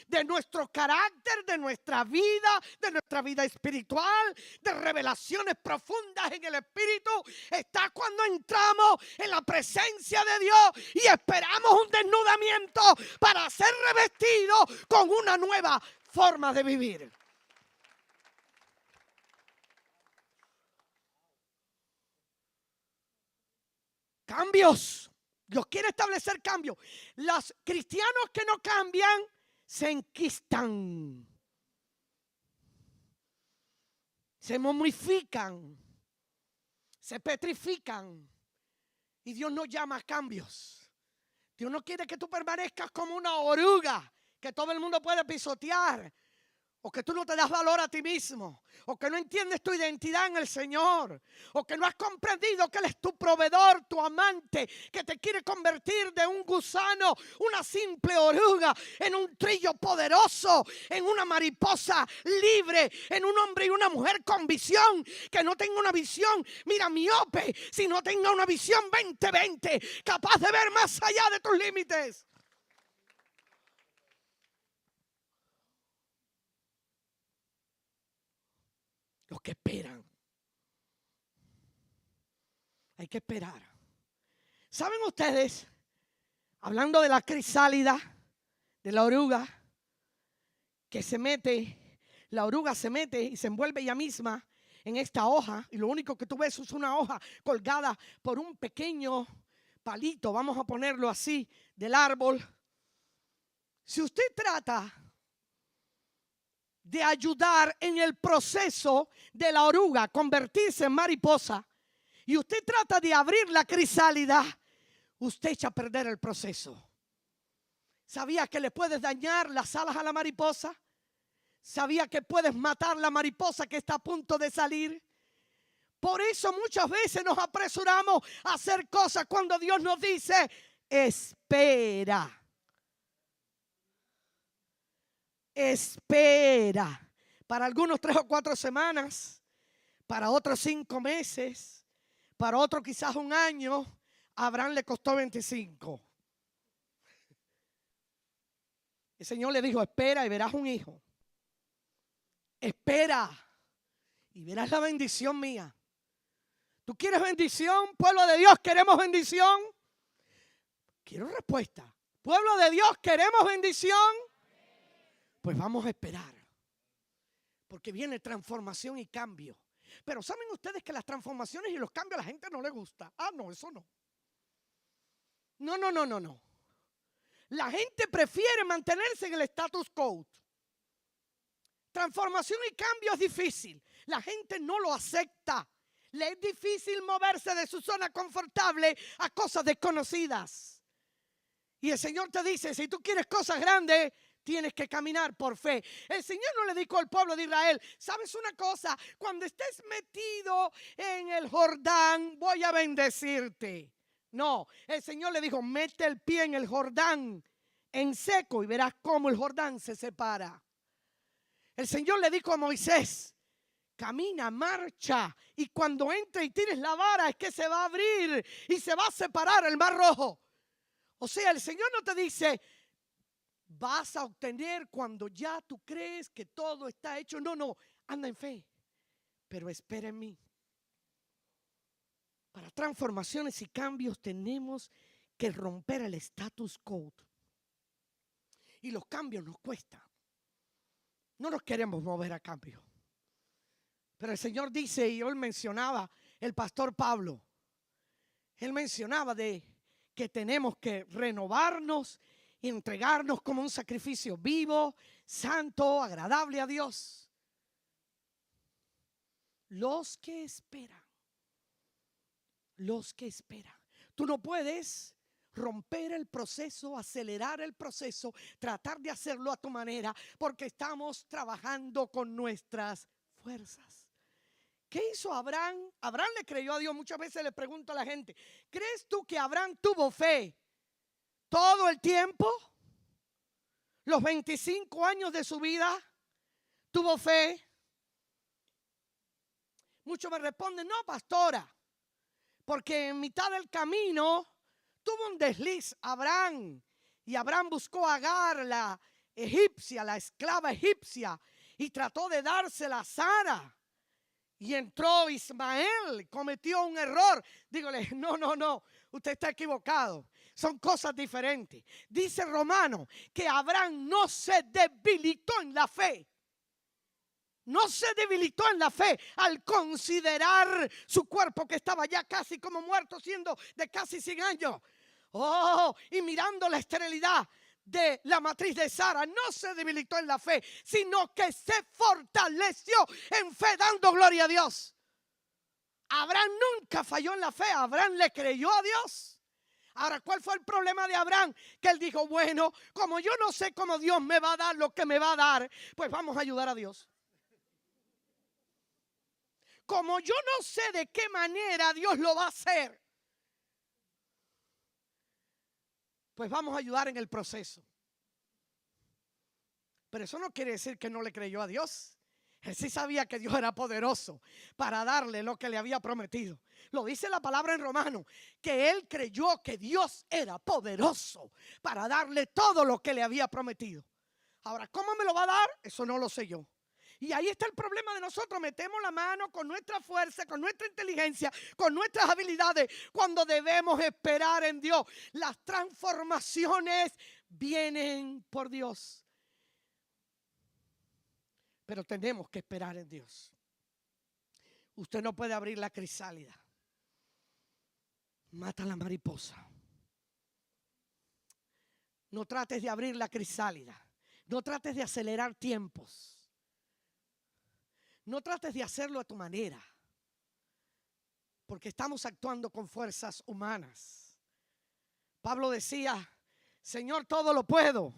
de nuestro carácter, de nuestra vida espiritual, de revelaciones profundas en el espíritu, está cuando entramos en la presencia de Dios y esperamos un desnudamiento para ser revestidos con una nueva forma de vivir? Cambios. Dios quiere establecer cambios. Los cristianos que no cambian se enquistan, se momifican, se petrifican. Y Dios no llama a cambios. Dios no quiere que tú permanezcas como una oruga que todo el mundo puede pisotear. O que tú no te das valor a ti mismo, o que no entiendes tu identidad en el Señor, o que no has comprendido que Él es tu proveedor, tu amante, que te quiere convertir de un gusano, una simple oruga, en un trillo poderoso, en una mariposa libre, en un hombre y una mujer con visión, que no tenga una visión, mira, miope, sino tenga una visión 20-20, capaz de ver más allá de tus límites. Los que esperan. Hay que esperar. ¿Saben ustedes? Hablando de la crisálida, de la oruga, que se mete, la oruga se mete y se envuelve ella misma en esta hoja. Y lo único que tú ves es una hoja colgada por un pequeño palito, vamos a ponerlo así, del árbol. Si usted trata de ayudar en el proceso de la oruga convertirse en mariposa y usted trata de abrir la crisálida, usted echa a perder el proceso. ¿Sabía que le puedes dañar las alas a la mariposa? ¿Sabía que puedes matar la mariposa que está a punto de salir? Por eso muchas veces nos apresuramos a hacer cosas cuando Dios nos dice, espera. Espera. Para algunos 3 o 4 semanas, para otros 5 meses, para otros quizás 1 año. A Abraham le costó 25. El Señor le dijo, espera y verás un hijo. Espera y verás la bendición mía. ¿Tú quieres bendición, pueblo de Dios? ¿Queremos bendición? Quiero respuesta. Pueblo de Dios, ¿queremos bendición? Pues vamos a esperar, porque viene transformación y cambio. Pero ¿saben ustedes que las transformaciones y los cambios a la gente no le gusta? Ah, no, eso no. No. La gente prefiere mantenerse en el status quo. Transformación y cambio es difícil. La gente no lo acepta. Le es difícil moverse de su zona confortable a cosas desconocidas. Y el Señor te dice, si tú quieres cosas grandes, tienes que caminar por fe. El Señor no le dijo al pueblo de Israel, ¿sabes una cosa? Cuando estés metido en el Jordán, voy a bendecirte. No, el Señor le dijo, mete el pie en el Jordán en seco y verás cómo el Jordán se separa. El Señor le dijo a Moisés, camina, marcha, y cuando entre y tires la vara es que se va a abrir y se va a separar el mar rojo. O sea, el Señor no te dice, vas a obtener cuando ya tú crees que todo está hecho. No, anda en fe, pero espera en mí. Para transformaciones y cambios tenemos que romper el status quo. Y los cambios nos cuestan. No nos queremos mover a cambio. Pero el Señor dice, y hoy mencionaba el pastor Pablo, él mencionaba de que tenemos que renovarnos y entregarnos como un sacrificio vivo, santo, agradable a Dios. Los que esperan. Tú no puedes romper el proceso, acelerar el proceso, tratar de hacerlo a tu manera, porque estamos trabajando con nuestras fuerzas. ¿Qué hizo Abraham? Abraham le creyó a Dios. Muchas veces le pregunto a la gente, ¿crees tú que Abraham tuvo fe todo el tiempo? Los 25 años de su vida, ¿tuvo fe? Muchos me responden, no, pastora, porque en mitad del camino tuvo un desliz Abraham. Y Abraham buscó a Agar, la egipcia, la esclava egipcia, y trató de dársela a Sara. Y entró Ismael, cometió un error. Dígale, no, usted está equivocado. Son cosas diferentes. Dice Romano que Abraham no se debilitó en la fe. No se debilitó en la fe al considerar su cuerpo que estaba ya casi como muerto, siendo de casi 100 años. Y mirando la esterilidad de la matriz de Sara, no se debilitó en la fe, sino que se fortaleció en fe, dando gloria a Dios. Abraham nunca falló en la fe. Abraham le creyó a Dios. Ahora, ¿cuál fue el problema de Abraham? Que él dijo, bueno, como yo no sé cómo Dios me va a dar lo que me va a dar, pues vamos a ayudar a Dios. Como yo no sé de qué manera Dios lo va a hacer, pues vamos a ayudar en el proceso. Pero eso no quiere decir que no le creyó a Dios. Él sí sabía que Dios era poderoso para darle lo que le había prometido. Lo dice la palabra en Romano, que él creyó que Dios era poderoso para darle todo lo que le había prometido. Ahora, ¿cómo me lo va a dar? Eso no lo sé yo. Y ahí está el problema de nosotros. Metemos la mano con nuestra fuerza, con nuestra inteligencia, con nuestras habilidades, cuando debemos esperar en Dios. Las transformaciones vienen por Dios. Pero tenemos que esperar en Dios. Usted no puede abrir la crisálida. Mata la mariposa. No trates de abrir la crisálida. No trates de acelerar tiempos. No trates de hacerlo a tu manera, porque estamos actuando con fuerzas humanas. Pablo decía, Señor, todo lo puedo.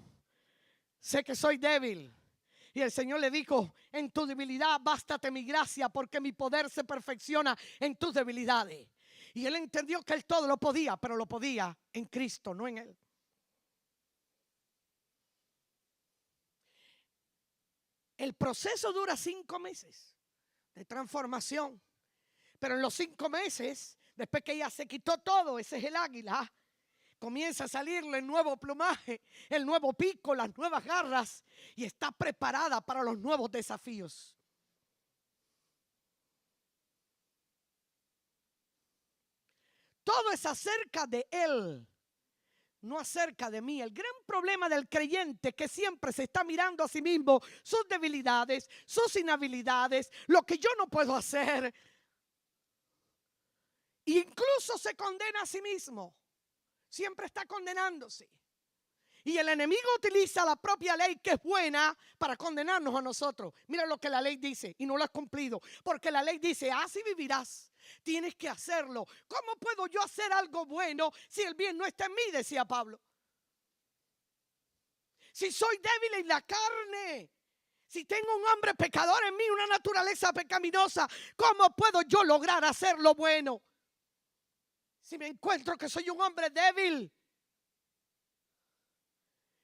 Sé que soy débil. Y el Señor le dijo, en tu debilidad bástate mi gracia, porque mi poder se perfecciona en tus debilidades. Y él entendió que él todo lo podía, pero lo podía en Cristo, no en él. El proceso dura 5 meses de transformación. Pero en los 5 meses, después que ella se quitó todo, ese es el águila, comienza a salirle el nuevo plumaje, el nuevo pico, las nuevas garras, y está preparada para los nuevos desafíos. Todo es acerca de él, no acerca de mí. El gran problema del creyente que siempre se está mirando a sí mismo, sus debilidades, sus inhabilidades, lo que yo no puedo hacer. Incluso se condena a sí mismo. Siempre está condenándose. Y el enemigo utiliza la propia ley, que es buena, para condenarnos a nosotros. Mira lo que la ley dice y no lo has cumplido. Porque la ley dice, así vivirás. Tienes que hacerlo. ¿Cómo puedo yo hacer algo bueno si el bien no está en mí? Decía Pablo. Si soy débil en la carne, si tengo un hombre pecador en mí, una naturaleza pecaminosa, ¿cómo puedo yo lograr hacer lo bueno? Si me encuentro que soy un hombre débil.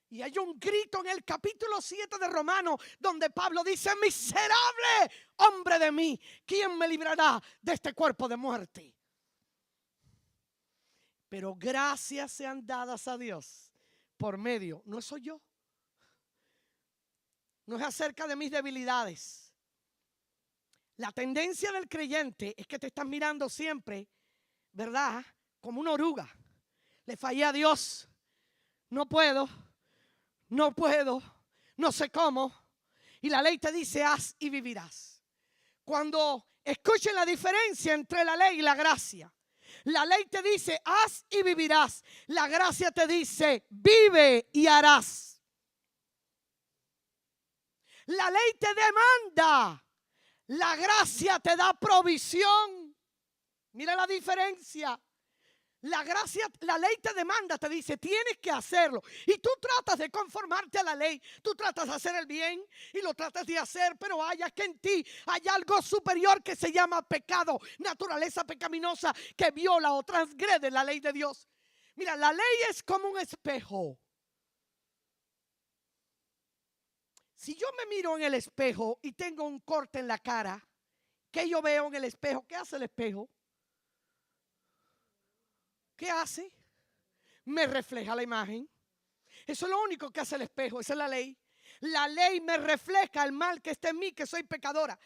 Y hay un grito en el capítulo 7 de Romanos donde Pablo dice: miserable hombre de mí, ¿quién me librará de este cuerpo de muerte? Pero gracias sean dadas a Dios por medio, no soy yo, no es acerca de mis debilidades. La tendencia del creyente es que te estás mirando siempre, ¿verdad?, como una oruga. Le fallé a Dios, no puedo, no sé cómo. Y la ley te dice: haz y vivirás. Cuando escuchen la diferencia entre la ley y la gracia, la ley te dice: haz y vivirás. La gracia te dice: vive y harás. La ley te demanda, la gracia te da provisión. Mira la diferencia. La gracia, la ley te demanda, te dice: tienes que hacerlo. Y tú tratas de conformarte a la ley. Tú tratas de hacer el bien y lo tratas de hacer, pero hayas que en ti hay algo superior que se llama pecado, naturaleza pecaminosa que viola o transgrede la ley de Dios. Mira, la ley es como un espejo. Si yo me miro en el espejo y tengo un corte en la cara, ¿qué yo veo en el espejo? ¿Qué hace el espejo? ¿Qué hace? Me refleja la imagen. Eso es lo único que hace el espejo. Esa es la ley. La ley me refleja el mal que está en mí, que soy pecadora.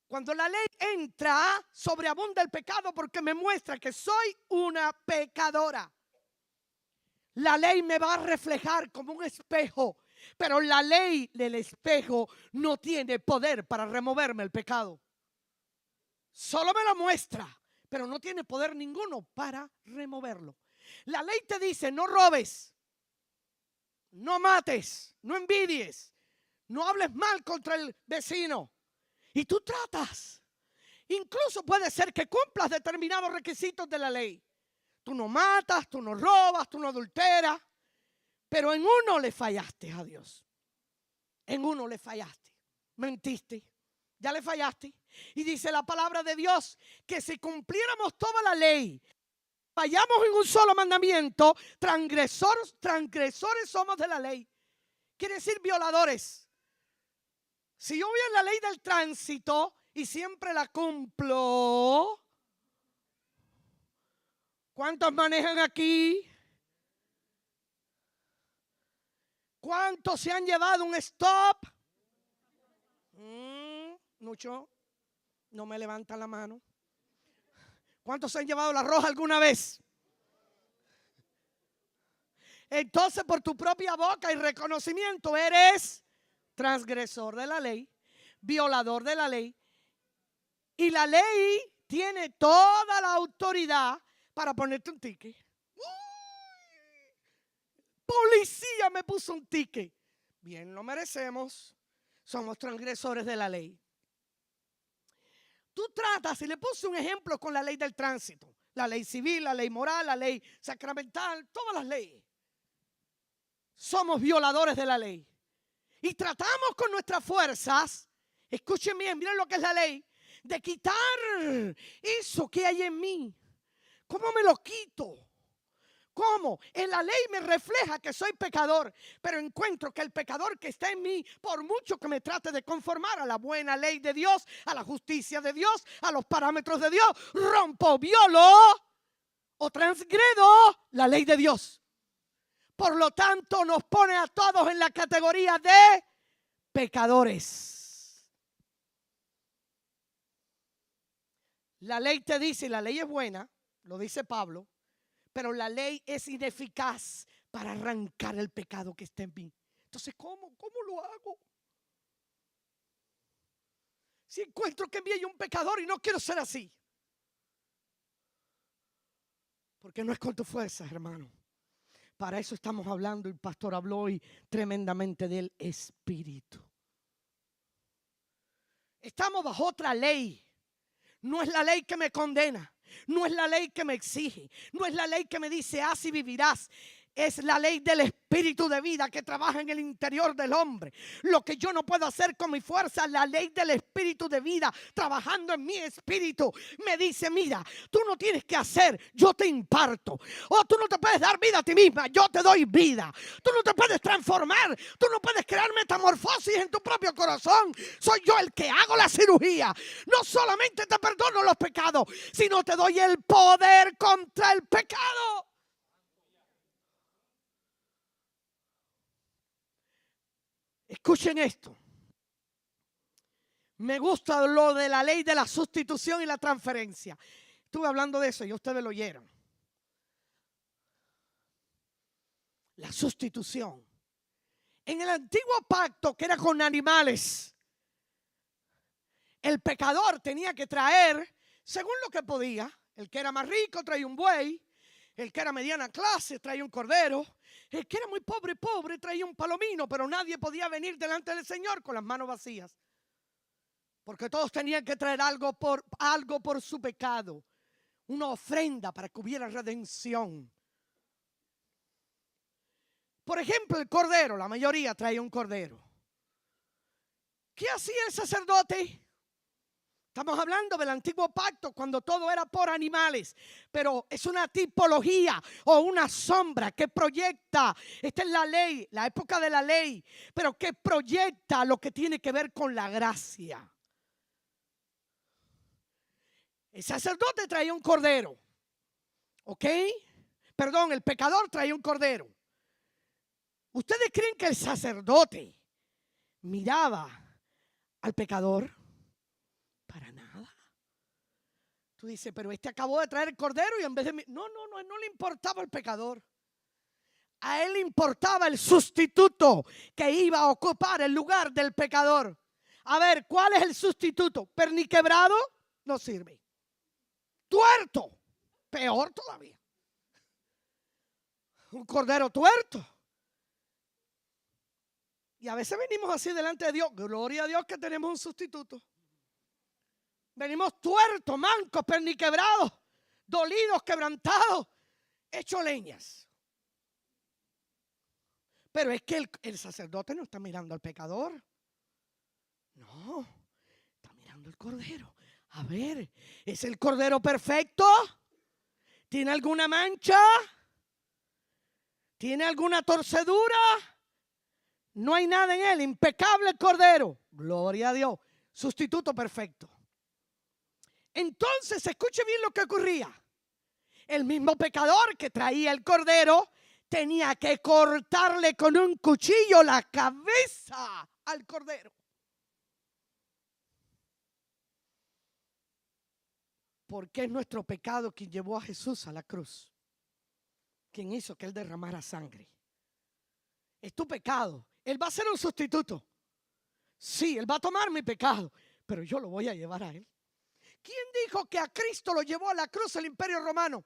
Cuando la ley entra, sobreabunda el pecado porque me muestra que soy una pecadora. La ley me va a reflejar como un espejo, pero la ley del espejo no tiene poder para removerme el pecado. Solo me lo muestra, pero no tiene poder ninguno para removerlo. La ley te dice: no robes, no mates, no envidies, no hables mal contra el vecino. Y tú tratas. Incluso puede ser que cumplas determinados requisitos de la ley. Tú no matas, tú no robas, tú no adulteras. Pero en uno le fallaste a Dios. En uno le fallaste. Mentiste. Ya le fallaste. Y dice la palabra de Dios que si cumpliéramos toda la ley, fallamos en un solo mandamiento, transgresores somos de la ley. Quiere decir violadores. Si yo voy en la ley del tránsito y siempre la cumplo, ¿cuántos manejan aquí? ¿Cuántos se han llevado un stop? Mucho. No me levantan la mano. ¿Cuántos se han llevado la roja alguna vez? Entonces, por tu propia boca y reconocimiento eres transgresor de la ley, violador de la ley. Y la ley tiene toda la autoridad para ponerte un ticket. Policía me puso un ticket. Bien, lo merecemos. Somos transgresores de la ley. Tú tratas, y le puse un ejemplo con la ley del tránsito, la ley civil, la ley moral, la ley sacramental, todas las leyes. Somos violadores de la ley. Y tratamos con nuestras fuerzas, escuchen bien, miren lo que es la ley, de quitar eso que hay en mí. ¿Cómo me lo quito? ¿Cómo? En la ley me refleja que soy pecador, pero encuentro que el pecador que está en mí, por mucho que me trate de conformar a la buena ley de Dios, a la justicia de Dios, a los parámetros de Dios, rompo, violo o transgredo la ley de Dios. Por lo tanto, nos pone a todos en la categoría de pecadores. La ley te dice, y la ley es buena, lo dice Pablo, pero la ley es ineficaz para arrancar el pecado que está en mí. Entonces, ¿cómo lo hago? Si encuentro que en mí hay un pecador y no quiero ser así. Porque no es con tu fuerza, hermano. Para eso estamos hablando, el pastor habló hoy tremendamente del Espíritu. Estamos bajo otra ley. No es la ley que me condena. No es la ley que me exige. No es la ley que me dice haz y vivirás. Es la ley del espíritu de vida que trabaja en el interior del hombre. Lo que yo no puedo hacer con mi fuerza, la ley del espíritu de vida trabajando en mi espíritu me dice: mira, tú no tienes que hacer, yo te imparto. O tú no te puedes dar vida a ti misma, yo te doy vida. Tú no te puedes transformar, tú no puedes crear metamorfosis en tu propio corazón. Soy yo el que hago la cirugía. No solamente te perdono los pecados, sino te doy el poder contra el pecado. Escuchen esto. Me gusta lo de la ley de la sustitución y la transferencia. Estuve hablando de eso y ustedes lo oyeron. La sustitución. En el antiguo pacto, que era con animales, el pecador tenía que traer según lo que podía. El que era más rico traía un buey. El que era mediana clase traía un cordero. El que era muy pobre traía un palomino. Pero nadie podía venir delante del Señor con las manos vacías, porque todos tenían que traer algo por su pecado. Una ofrenda para que hubiera redención. Por ejemplo, el cordero, la mayoría traía un cordero. ¿Qué hacía el sacerdote? Estamos hablando del antiguo pacto, cuando todo era por animales, pero es una tipología o una sombra que proyecta. Esta es la ley, la época de la ley, pero que proyecta lo que tiene que ver con la gracia. El sacerdote traía un cordero, ¿ok? Perdón, el pecador traía un cordero. ¿Ustedes creen que el sacerdote miraba al pecador? Para nada. Tú dices, pero este acabó de traer el cordero y en vez de... No le importaba el pecador. A él le importaba el sustituto que iba a ocupar el lugar del pecador. A ver, ¿cuál es el sustituto? Perniquebrado, no sirve. Tuerto, peor todavía. Un cordero tuerto. Y a veces venimos así delante de Dios. Gloria a Dios que tenemos un sustituto. Venimos tuertos, mancos, perniquebrados, dolidos, quebrantados, hechos leñas. Pero es que el sacerdote no está mirando al pecador. No, está mirando al cordero. A ver, ¿es el cordero perfecto? ¿Tiene alguna mancha? ¿Tiene alguna torcedura? No hay nada en él. Impecable el cordero. Gloria a Dios. Sustituto perfecto. Entonces, escuche bien lo que ocurría. El mismo pecador que traía el cordero tenía que cortarle con un cuchillo la cabeza al cordero. Porque es nuestro pecado quien llevó a Jesús a la cruz, quien hizo que Él derramara sangre. Es tu pecado. Él va a ser un sustituto. Sí, Él va a tomar mi pecado, pero yo lo voy a llevar a Él. ¿Quién dijo que a Cristo lo llevó a la cruz el Imperio Romano?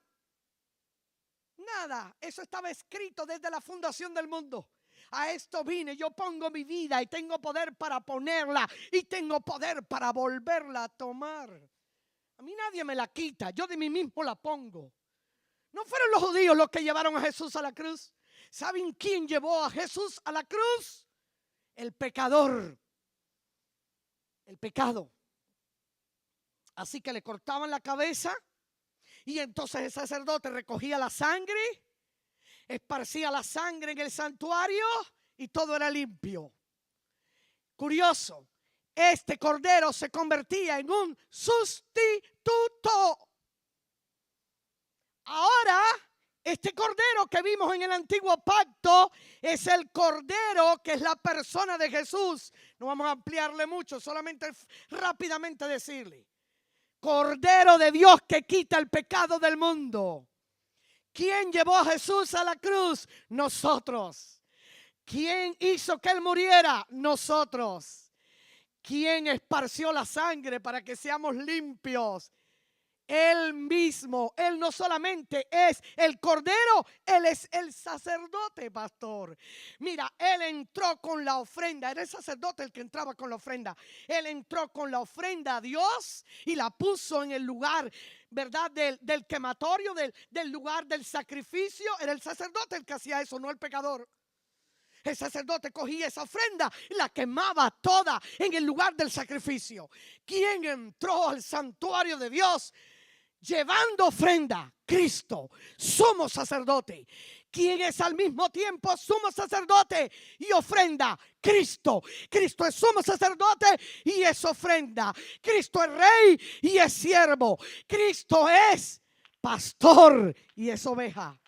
Nada, eso estaba escrito desde la fundación del mundo. A esto vine, yo pongo mi vida y tengo poder para ponerla y tengo poder para volverla a tomar. A mí nadie me la quita, yo de mí mismo la pongo. ¿No fueron los judíos los que llevaron a Jesús a la cruz? ¿Saben quién llevó a Jesús a la cruz? El pecador. El pecado. Así que le cortaban la cabeza y entonces el sacerdote recogía la sangre, esparcía la sangre en el santuario y todo era limpio. Curioso, este cordero se convertía en un sustituto. Ahora, este cordero que vimos en el antiguo pacto es el cordero que es la persona de Jesús. No vamos a ampliarle mucho, solamente rápidamente decirle. Cordero de Dios que quita el pecado del mundo. ¿Quién llevó a Jesús a la cruz? Nosotros. ¿Quién hizo que Él muriera? Nosotros. ¿Quién esparció la sangre para que seamos limpios? Él mismo, Él no solamente es el Cordero, Él es el sacerdote, pastor. Mira, Él entró con la ofrenda, era el sacerdote el que entraba con la ofrenda. Él entró con la ofrenda a Dios y la puso en el lugar, ¿verdad? Del quematorio, del lugar del sacrificio. Era el sacerdote el que hacía eso, no el pecador. El sacerdote cogía esa ofrenda y la quemaba toda en el lugar del sacrificio. ¿Quién entró al santuario de Dios llevando ofrenda? Cristo, sumo sacerdote. ¿Quién es al mismo tiempo sumo sacerdote y ofrenda? Cristo. Cristo es sumo sacerdote y es ofrenda. Cristo es rey y es siervo. Cristo es pastor y es oveja.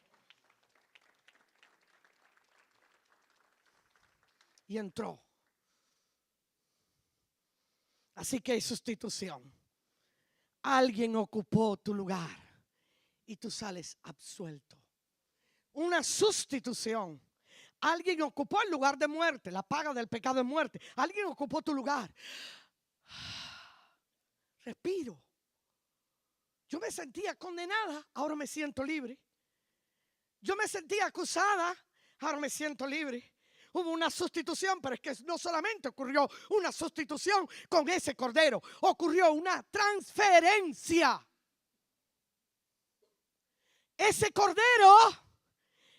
Y entró. Así que hay sustitución. Alguien ocupó tu lugar y tú sales absuelto. Una sustitución. Alguien ocupó el lugar de muerte. La paga del pecado es muerte. Alguien ocupó tu lugar. Respiro. Yo me sentía condenada, ahora me siento libre. Yo me sentía acusada, ahora me siento libre. Hubo una sustitución, pero es que no solamente ocurrió una sustitución con ese cordero, ocurrió una transferencia. Ese cordero,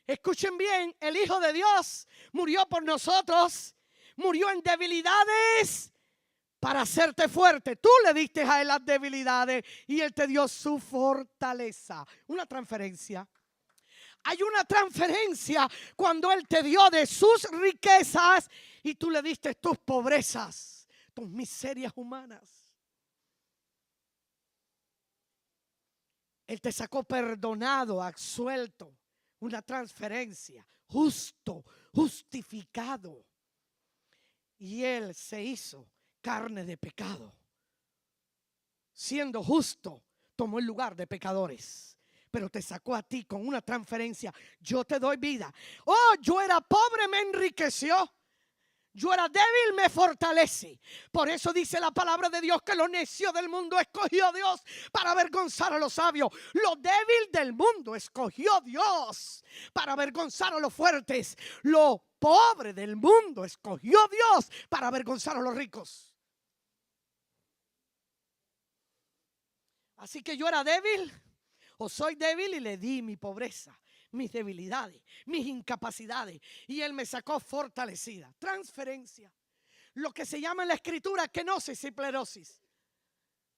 escuchen bien, el Hijo de Dios murió por nosotros, murió en debilidades para hacerte fuerte. Tú le diste a él las debilidades y él te dio su fortaleza. Una transferencia. Hay una transferencia cuando Él te dio de sus riquezas y tú le diste tus pobrezas, tus miserias humanas. Él te sacó perdonado, absuelto. Una transferencia, justo, justificado. Y Él se hizo carne de pecado. Siendo justo, tomó el lugar de pecadores. Pero te sacó a ti con una transferencia. Yo te doy vida. Oh, yo era pobre, me enriqueció. Yo era débil, me fortalece. Por eso dice la palabra de Dios que lo necio del mundo escogió Dios para avergonzar a los sabios. Lo débil del mundo escogió Dios para avergonzar a los fuertes. Lo pobre del mundo escogió Dios para avergonzar a los ricos. Así que yo era débil. O soy débil y le di mi pobreza, mis debilidades, mis incapacidades. Y Él me sacó fortalecida. Transferencia. Lo que se llama en la escritura kenosis y plerosis.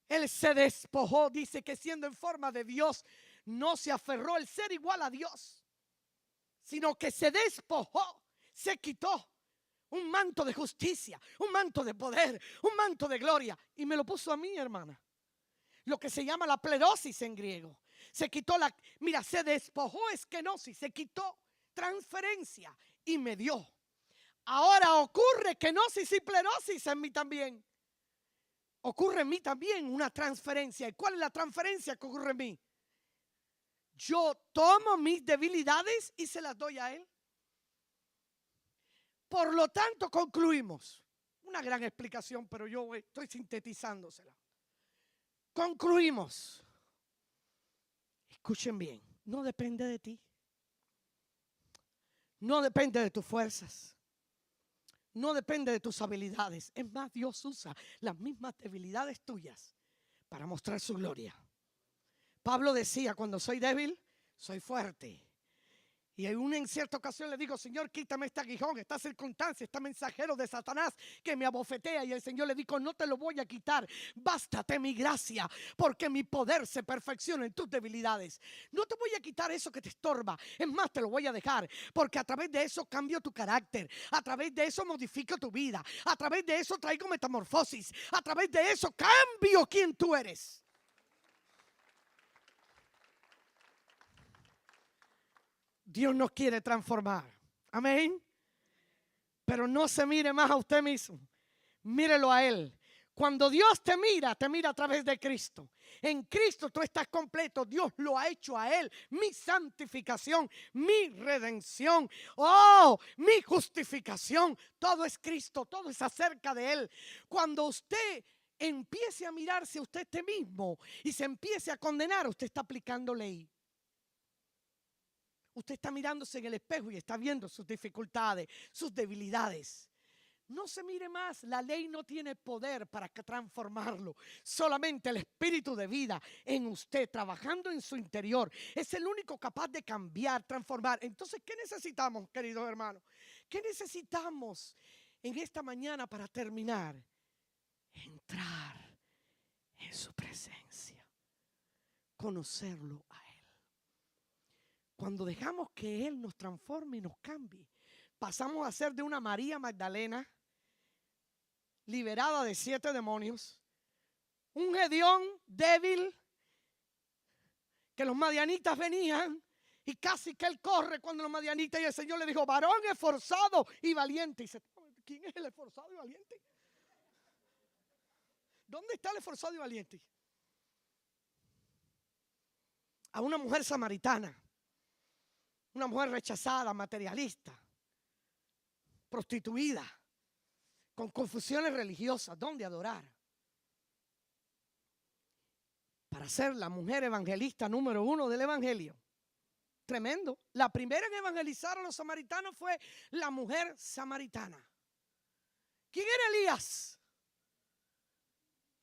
Él se despojó, dice que siendo en forma de Dios, no se aferró el ser igual a Dios, sino que se despojó, se quitó un manto de justicia, un manto de poder, un manto de gloria. Y me lo puso a mí, hermana. Lo que se llama la plerosis en griego. Se quitó se despojó esquenosis, se quitó transferencia y me dio. Ahora ocurre kenosis y plerosis en mí también. Ocurre en mí también una transferencia. ¿Y cuál es la transferencia que ocurre en mí? Yo tomo mis debilidades y se las doy a Él. Por lo tanto, concluimos. Una gran explicación, pero yo estoy sintetizándosela. Concluimos. Escuchen bien, no depende de ti. No depende de tus fuerzas. No depende de tus habilidades. Es más, Dios usa las mismas debilidades tuyas para mostrar su gloria. Pablo decía, cuando soy débil, soy fuerte. Y en cierta ocasión le digo, Señor, quítame este aguijón, esta circunstancia, este mensajero de Satanás que me abofetea. Y el Señor le dijo, no te lo voy a quitar, bástate mi gracia, porque mi poder se perfecciona en tus debilidades. No te voy a quitar eso que te estorba, es más, te lo voy a dejar, porque a través de eso cambio tu carácter, a través de eso modifico tu vida, a través de eso traigo metamorfosis, a través de eso cambio quién tú eres. Dios nos quiere transformar. Amén. Pero no se mire más a usted mismo. Mírelo a Él. Cuando Dios te mira a través de Cristo. En Cristo tú estás completo. Dios lo ha hecho a Él. Mi santificación, mi redención, mi justificación. Todo es Cristo, todo es acerca de Él. Cuando usted empiece a mirarse a usted mismo y se empiece a condenar, usted está aplicando ley. Usted está mirándose en el espejo y está viendo sus dificultades, sus debilidades. No se mire más, la ley no tiene poder para transformarlo. Solamente el espíritu de vida en usted, trabajando en su interior, es el único capaz de cambiar, transformar. Entonces, ¿qué necesitamos, queridos hermanos? ¿Qué necesitamos en esta mañana para terminar? Entrar en su presencia, conocerlo a Él. Cuando dejamos que Él nos transforme y nos cambie, pasamos a ser de una María Magdalena liberada de 7 demonios, un Gedeón débil, que los madianitas venían y casi que él corre cuando los madianitas, y el Señor le dijo: varón esforzado y valiente. Y dice: ¿quién es el esforzado y valiente? ¿Dónde está el esforzado y valiente? A una mujer samaritana, una mujer rechazada, materialista, prostituida, con confusiones religiosas, ¿dónde adorar? Para ser la mujer evangelista número 1 del evangelio. Tremendo. La primera en evangelizar a los samaritanos fue la mujer samaritana. ¿Quién era Elías?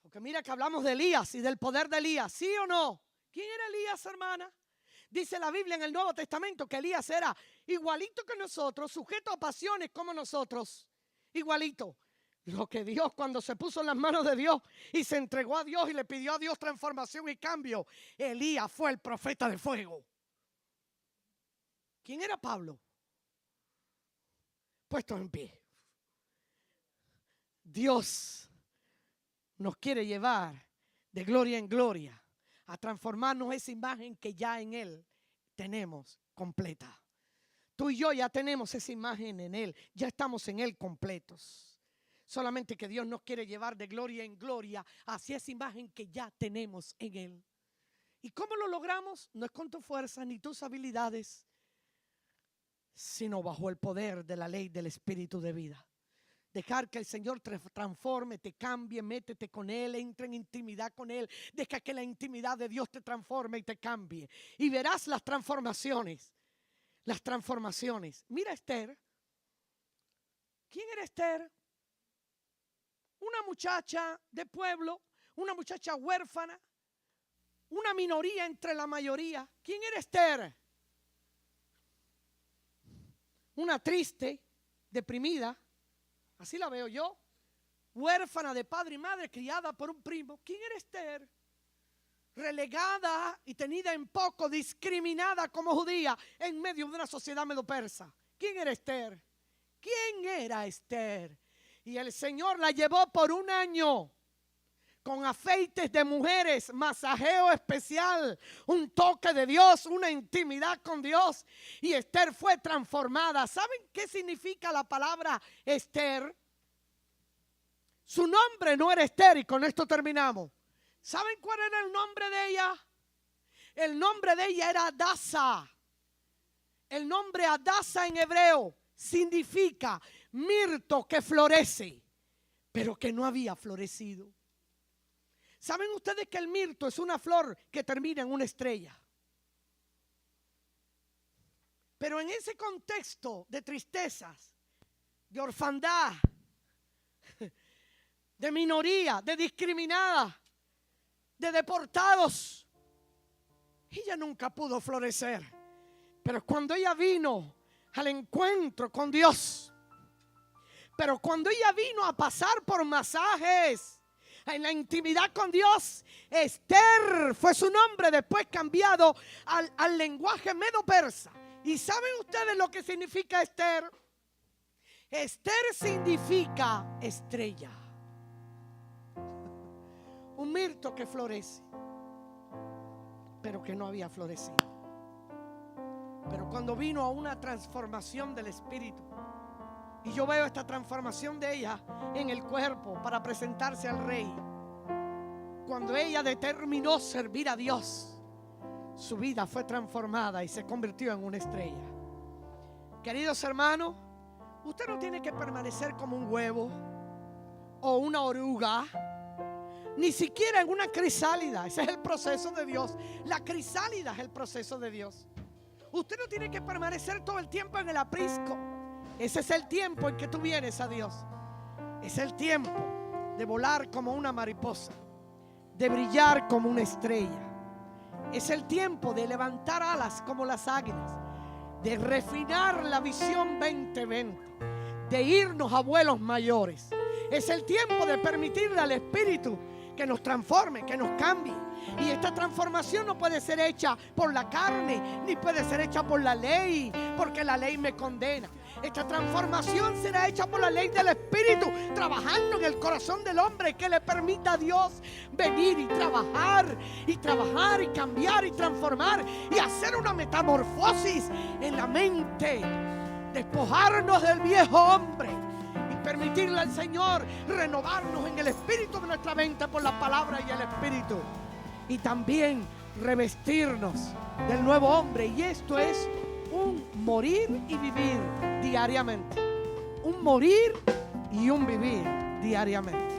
Porque mira que hablamos de Elías y del poder de Elías, ¿sí o no? ¿Quién era Elías, hermana? Dice la Biblia en el Nuevo Testamento que Elías era igualito que nosotros, sujeto a pasiones como nosotros. Igualito. Lo que Dios, cuando se puso en las manos de Dios y se entregó a Dios y le pidió a Dios transformación y cambio, Elías fue el profeta de fuego. ¿Quién era Pablo? Puestos en pie. Dios nos quiere llevar de gloria en gloria a transformarnos esa imagen que ya en Él tenemos completa. Tú y yo ya tenemos esa imagen en Él, ya estamos en Él completos. Solamente que Dios nos quiere llevar de gloria en gloria hacia esa imagen que ya tenemos en Él. ¿Y cómo lo logramos? No es con tu fuerza ni tus habilidades, sino bajo el poder de la ley del Espíritu de vida. Dejar que el Señor te transforme, te cambie, métete con Él, entra en intimidad con Él. Deja que la intimidad de Dios te transforme y te cambie. Y verás las transformaciones. Las transformaciones. Mira Esther. ¿Quién era Esther? Una muchacha de pueblo, una muchacha huérfana, una minoría entre la mayoría. ¿Quién era Esther? Una triste, deprimida, así la veo yo, huérfana de padre y madre, criada por un primo. ¿Quién era Esther? Relegada y tenida en poco, discriminada como judía en medio de una sociedad medo-persa. ¿Quién era Esther? ¿Quién era Esther? Y el Señor la llevó por 1 año con afeites de mujeres, masajeo especial, un toque de Dios, una intimidad con Dios. Y Esther fue transformada. ¿Saben qué significa la palabra Esther? Su nombre no era Esther, y con esto terminamos. ¿Saben cuál era el nombre de ella? El nombre de ella era Adasa. El nombre Adasa en hebreo significa mirto que florece, pero que no había florecido. ¿Saben ustedes que el mirto es una flor que termina en una estrella? Pero en ese contexto de tristezas, de orfandad, de minoría, de discriminada, de deportados, ella nunca pudo florecer. Pero cuando ella vino al encuentro con Dios, pero cuando ella vino a pasar por masajes en la intimidad con Dios, Esther fue su nombre, después cambiado al lenguaje medo-persa. ¿Y saben ustedes lo que significa Esther? Esther significa estrella. Un mirto que florece, pero que no había florecido. Pero cuando vino a una transformación del espíritu, y yo veo esta transformación de ella en el cuerpo para presentarse al rey, cuando ella determinó servir a Dios, su vida fue transformada y se convirtió en una estrella. Queridos hermanos, usted no tiene que permanecer como un huevo o una oruga. ni siquiera en una crisálida. Ese es el proceso de Dios. La crisálida es el proceso de Dios. Usted no tiene que permanecer todo el tiempo en el aprisco. Ese es el tiempo en que tú vienes a Dios. Es el tiempo de volar como una mariposa, de brillar como una estrella. Es el tiempo de levantar alas como las águilas, de refinar la visión 2020, de irnos a vuelos mayores. Es el tiempo de permitirle al Espíritu que nos transforme, que nos cambie. Y esta transformación no puede ser hecha por la carne, ni puede ser hecha por la ley, porque la ley me condena. Esta transformación será hecha por la ley del Espíritu, trabajando en el corazón del hombre, que le permita a Dios venir y trabajar y cambiar y transformar y hacer una metamorfosis en la mente, despojarnos del viejo hombre y permitirle al Señor renovarnos en el espíritu de nuestra mente por la palabra y el Espíritu, y también revestirnos del nuevo hombre. Y esto es un morir y vivir diariamente. Un morir y un vivir diariamente.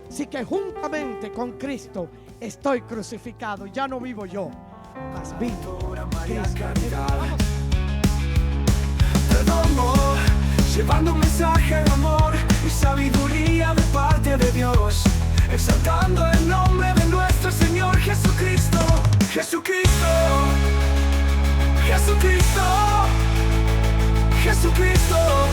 Así que juntamente con Cristo estoy crucificado. Ya no vivo yo, mas vivo Cristo. Vamos. Perdono, llevando un mensaje de amor y sabiduría de parte de Dios, exaltando el nombre de nuestro Señor Jesucristo. Jesucristo, Jesucristo, Jesucristo.